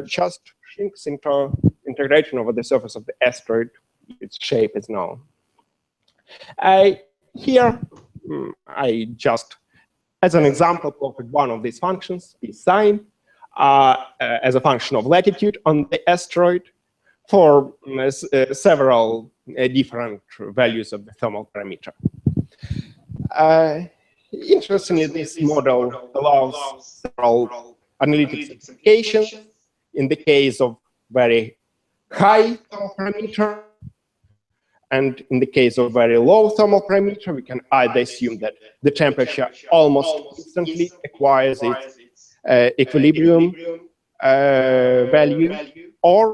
just shrinks into integration over the surface of the asteroid with its shape is known. Here, I just, as an example, plotted one of these functions, p sine, as a function of latitude on the asteroid for several different values of the thermal parameter. Interestingly, this model allows several analytic simplifications. In the case of very high thermal parameter, and in the case of very low thermal parameter, we can either assume that the temperature almost instantly acquires its equilibrium value, or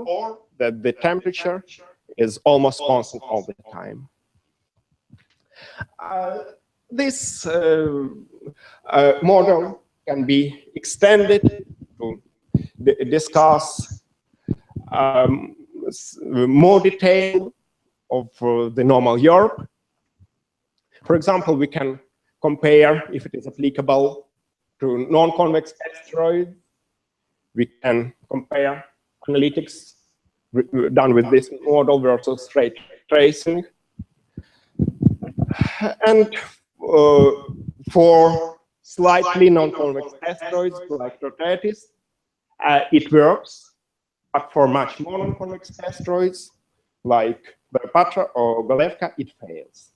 that the temperature is almost constant all the time. This model can be extended to discuss more detail of the normal YORP. For example, we can compare if it is applicable to non-convex asteroids. We can compare analytics done with this model versus straight tracing. And for slightly non-convex asteroids like Thermops, it works, but for much more non-convex asteroids like Puerto or Golubov, it fails.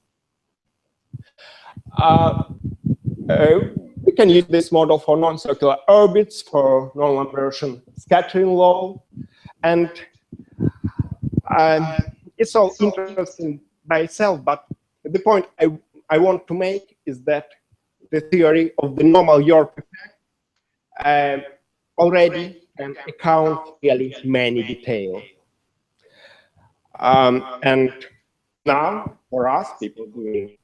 We can use this model for non-circular orbits, for non-Lambert scattering law, and it's all interesting by itself, but the point I want to make is that the theory of the normal YORP effect already can account really many details. And now, for us, people doing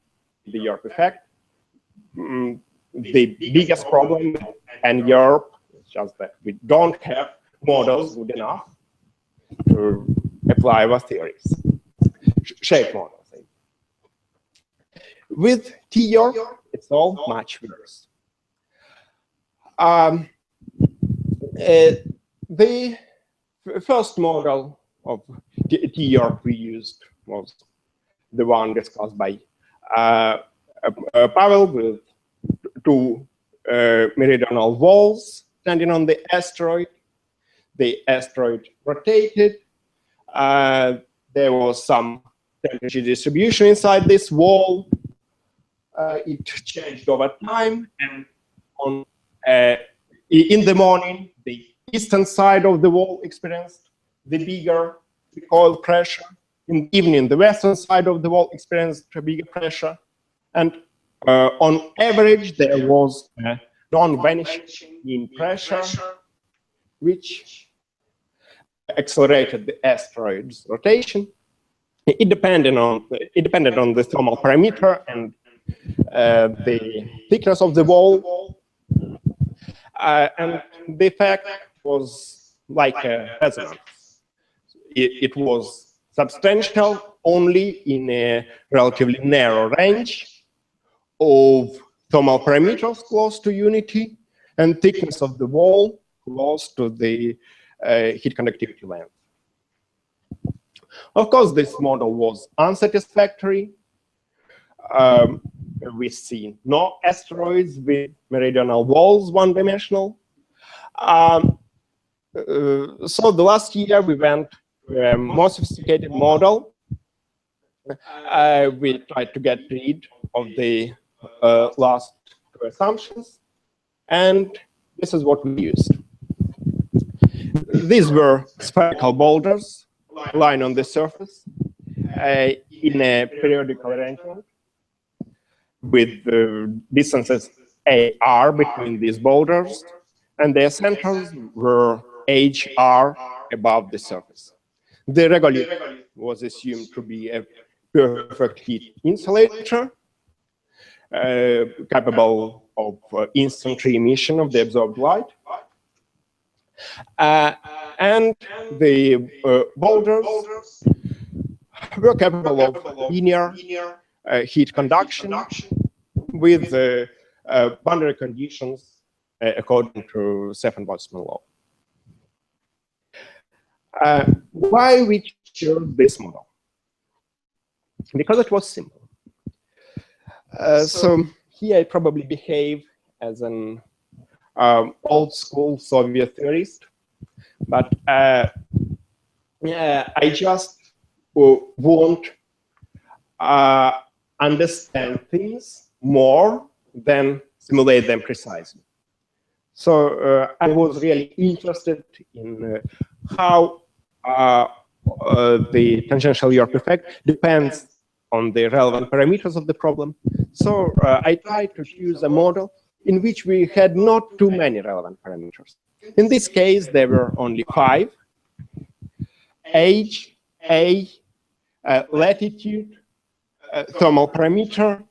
the YORP effect, the biggest problem with YORP is just that we don't have models good enough to apply our theories, shape models. With T-YORP, it's all much worse. The first model of T-YORP we used was the one discussed by Pavel, with two meridional walls standing on the asteroid. The asteroid rotated. There was some temperature distribution inside this wall. It changed over time, and in the morning, the eastern side of the wall experienced the bigger recoil pressure. In the evening, the western side of the wall experienced a bigger pressure. And on average, there was a non-vanishing mean pressure, which accelerated the asteroid's rotation. It depended on the thermal parameter and the thickness of the wall, and the effect was like a resonance. It was substantial only in a relatively narrow range of thermal parameters close to unity and thickness of the wall close to the heat conductivity length. Of course, this model was unsatisfactory. We see no asteroids with meridional walls one-dimensional. So the last year we went to a more sophisticated model. We tried to get rid of the last two assumptions, and this is what we used. These were spherical boulders lying on the surface in a periodical arrangement with distances AR between these boulders, and their centers were HR above the surface. The regolith was assumed to be a perfect heat insulator, capable of instant re-emission of the absorbed light. And the boulders were capable of linear heat conduction with boundary conditions according to Stefan-Boltzmann law. Why we chose this model? because it was simple. So here I probably behave as an old school Soviet theorist, but I just want understand things more than simulate them precisely. So I was really interested in how the tangential YORP effect depends on the relevant parameters of the problem. So I tried to choose a model in which we had not too many relevant parameters. In this case, there were only 5: age, latitude, thermal parameter,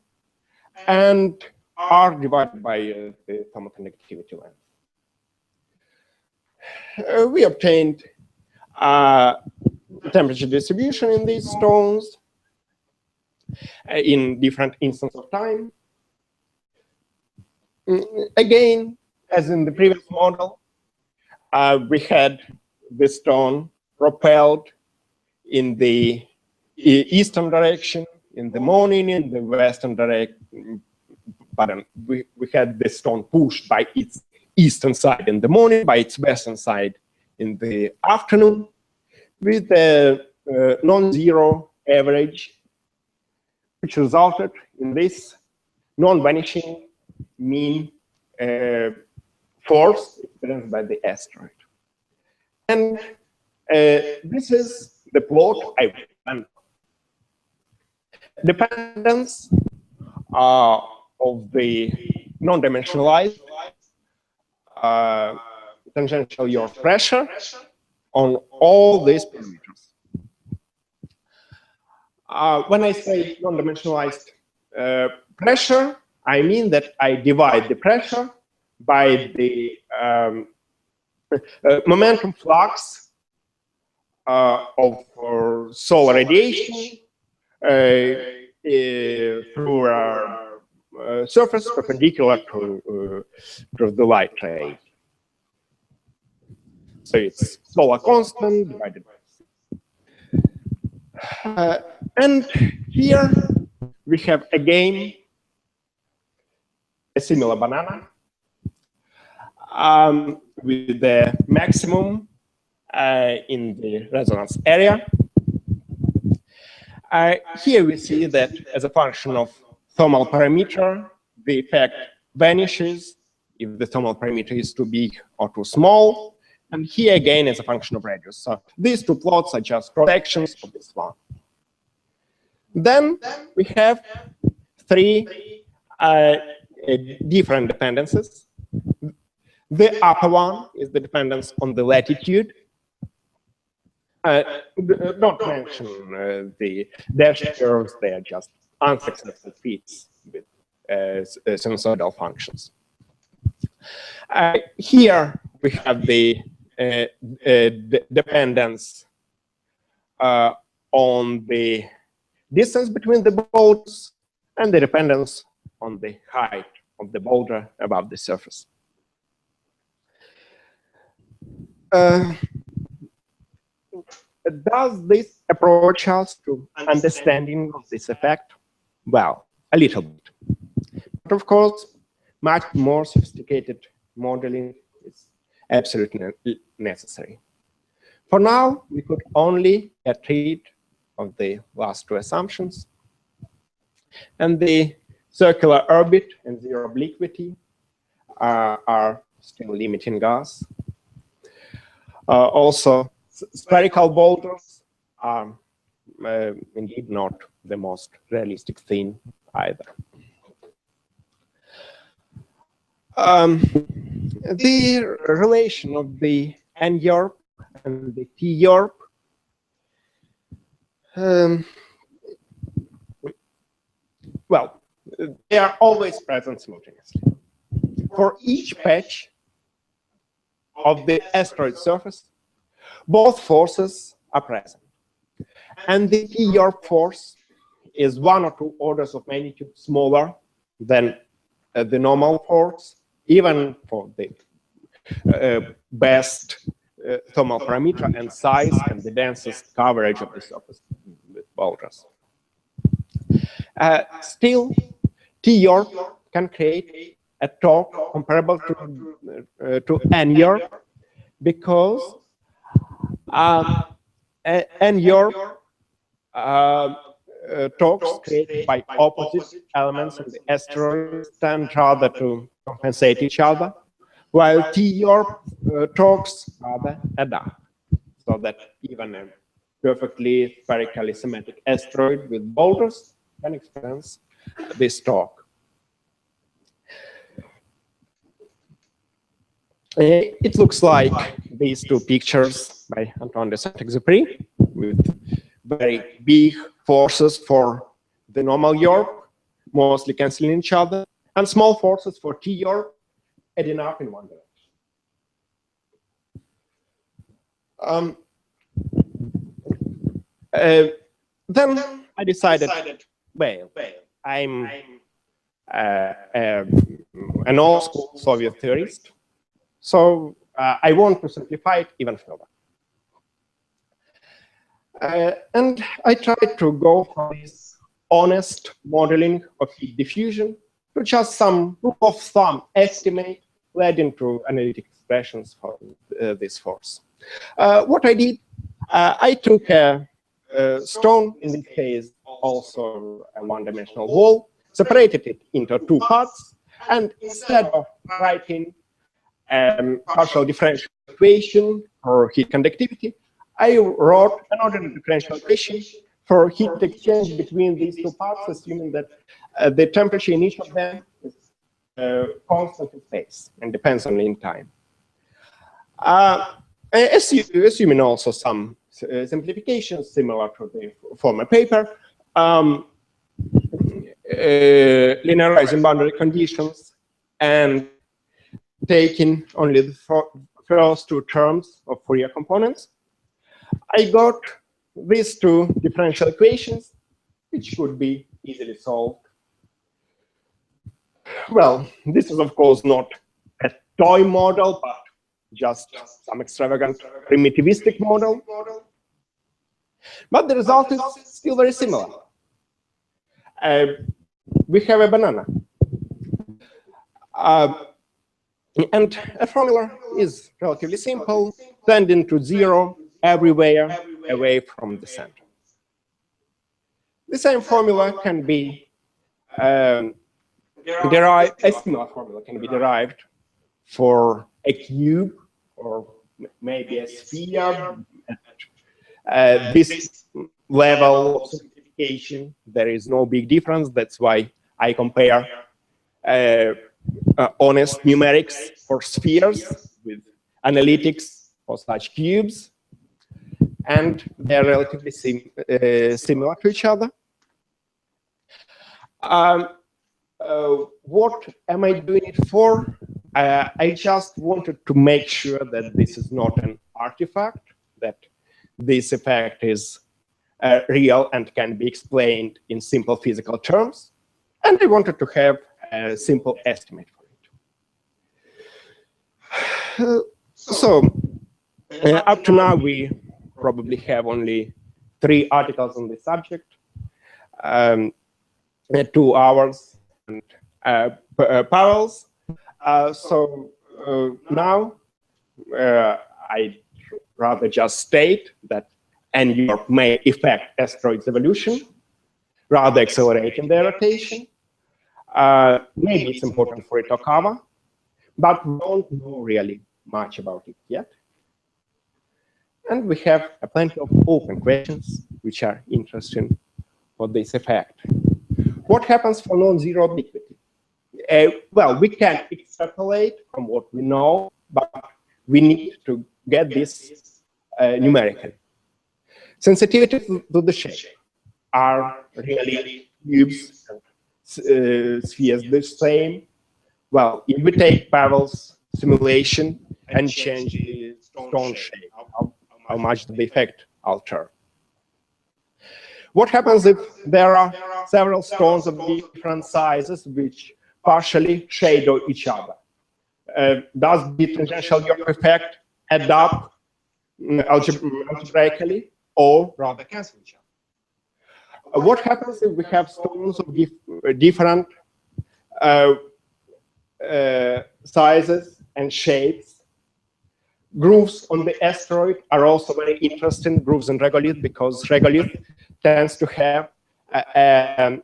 and R divided by the thermoconductivity length. We obtained temperature distribution in these stones in different instants of time. Again, as in the previous model, we had the stone propelled in the eastern direction in the morning, in the western direction. But we had the stone pushed by its eastern side in the morning, by its western side in the afternoon, with a non-zero average, which resulted in this non-vanishing mean force experienced by the asteroid. And this is the plot I want. Dependence of the non-dimensionalized tangential YORP pressure on all these parameters. When I say non-dimensionalized pressure, I mean that I divide the pressure by the momentum flux of solar radiation through our surface perpendicular to the light ray. So it's solar constant divided by and here we have again a similar banana with the maximum in the resonance area. Here we see that as a function of thermal parameter, the effect vanishes if the thermal parameter is too big or too small. And here again as a function of radius. So these two plots are just projections of this one. Then we have 3 different dependencies. The upper one is the dependence on the latitude. Don't mention the dashed curves, they are just unsuccessful fits with sinusoidal functions. Here we have the dependence on the distance between the boulders and the dependence on the height of the boulder above the surface. Does this approach us to understanding of this effect? Well, a little bit. But of course, much more sophisticated modeling is absolutely necessary. For now, we could only get rid of the last 2 assumptions. And the circular orbit and zero obliquity are still limiting us. Also, spherical boulders are indeed not the most realistic thing either. The relation of the N-YORP and the T-YORP well, they are always present simultaneously. For each patch of the asteroid surface, both forces are present. And the T-YORP force is 1 or 2 orders of magnitude smaller than the normal force, even for the best thermal parameter and size and the densest coverage of the surface with boulders. Still, T-YORP can create a torque comparable to N-YORP because N-YORP torques created by opposite elements in the asteroid tend rather to compensate each other, while T-YORP torques rather adapt, so that even a perfectly spherically symmetric asteroid with boulders can experience this torque. It looks like these two pictures by Antoine de Saint-Exupéry, with very big forces for the normal YORP, mostly canceling each other, and small forces for T-YORP, adding up in one direction. Then I decided, well, I'm an old school Soviet theorist, so I want to simplify it even further. And I tried to go from this honest modeling of heat diffusion to just some rule of thumb estimate leading to analytic expressions for this force. What I did, I took a stone, in this case also a one-dimensional wall, separated it into two parts, and instead of writing partial differential equation for heat conductivity, I wrote another differential equation for heat exchange between these two parts, assuming that the temperature in each of them is constant in space and depends only in time. Assuming also some simplifications similar to the former paper, linearizing boundary conditions and taking only the first two terms of Fourier components, I got these two differential equations, which could be easily solved. Well, this is of course not a toy model, but just some extravagant primitivistic model. But the result is still very similar. We have a banana. And a formula is relatively simple, tending to zero everywhere away from the center. The same formula can be derived, a similar formula can be derived for a cube or maybe a sphere. At this level of simplification, there is no big difference. That's why I compare honest numerics for spheres with analytics for such cubes, and they're relatively similar to each other. What am I doing it for? I just wanted to make sure that this is not an artifact, that this effect is real and can be explained in simple physical terms, and I wanted to have a simple estimate for it. So up to now, we probably have only 3 articles on the subject, 2 hours and parallels. So now I'd rather just state that N-YORP may affect asteroids' evolution, rather accelerating their rotation. Maybe it's important for it to cover, but we don't know really much about it yet. And we have plenty of open questions which are interesting for this effect. What happens for non-zero obliquity? Well, we can extrapolate from what we know, but we need to get this numerically. Sensitivity to the shape. Are really cubes and spheres the same? Well, if we take Parallel's simulation and change the stone shape, how much does the effect alter? What happens if there are several stones of different sizes which partially shadow each other? Does the tangential YORP effect add up algebraically or rather cancel each what happens if we have stones of different sizes and shapes? Grooves on the asteroid are also very interesting, grooves and regolith, because regolith tends to have a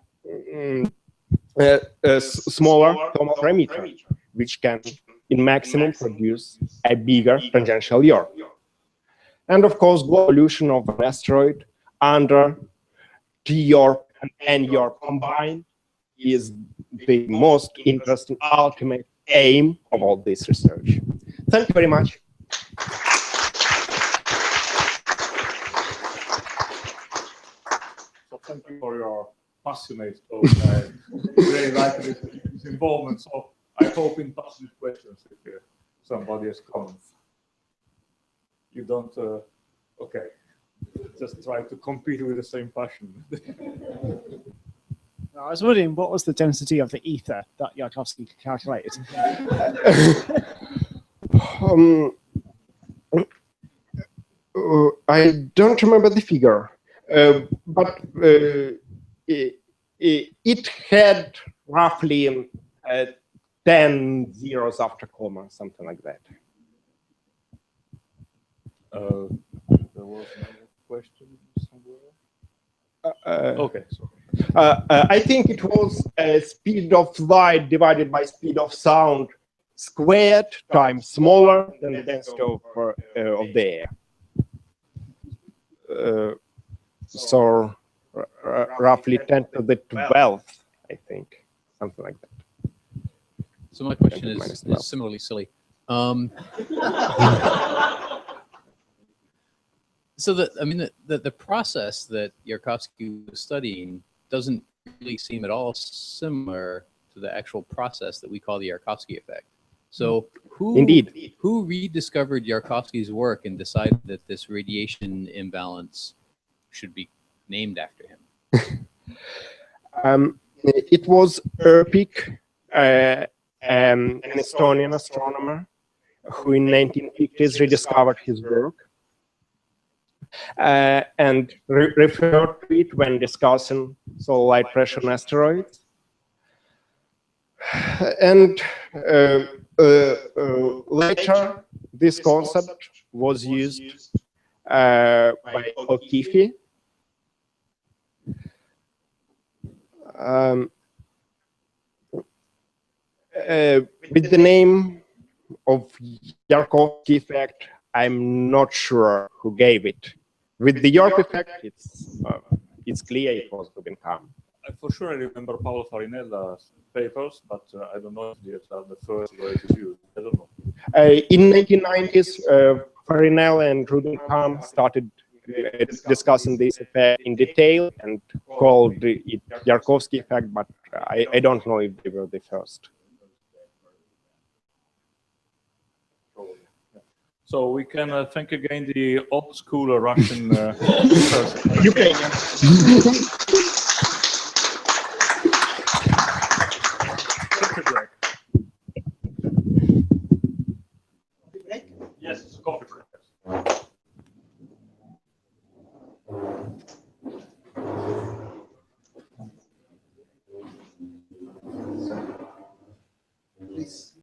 smaller thermal parameter, which can, in maximum, produce a bigger tangential YORP. And of course, the evolution of an asteroid under T-YORP and N-YORP combined is the most interesting ultimate aim of all this research. Thank you very much. So thank you for your passionate talk. I really like this involvement. So I hope in passionate questions if somebody has comments. You don't, okay. Just try to compete with the same passion. I was wondering, what was the density of the ether that Yarkovsky calculated? I don't remember the figure, but it had roughly 10 zeros after comma, something like that. There was another question somewhere. Okay. I think it was speed of light divided by speed of sound squared times smaller than the density of the air. So roughly 10 to the 12th, I think, something like that. So my question is similarly silly. So the process that Yarkovsky was studying doesn't really seem at all similar to the actual process that we call the Yarkovsky effect. So who rediscovered Yarkovsky's work and decided that this radiation imbalance should be named after him? It was Erpik, an Estonian astronomer, who in 1950s rediscovered his work and referred to it when discussing solar light pressure on asteroids. And later, this concept was used by O'Keefe. With the name of Yarkovsky effect, I'm not sure who gave it. With the YORP effect, it's clear it was Guggenheim. For sure, I remember Paolo Farinella's papers, but I don't know if these are the first varieties used. I don't know. In 1990s, Farinella and Guggenheim started discussing this effect in detail and called it Yarkovsky effect, but I don't know if they were the first. So we can thank again the old school Russian person. Ukrainian. Yes, coffee break. Please.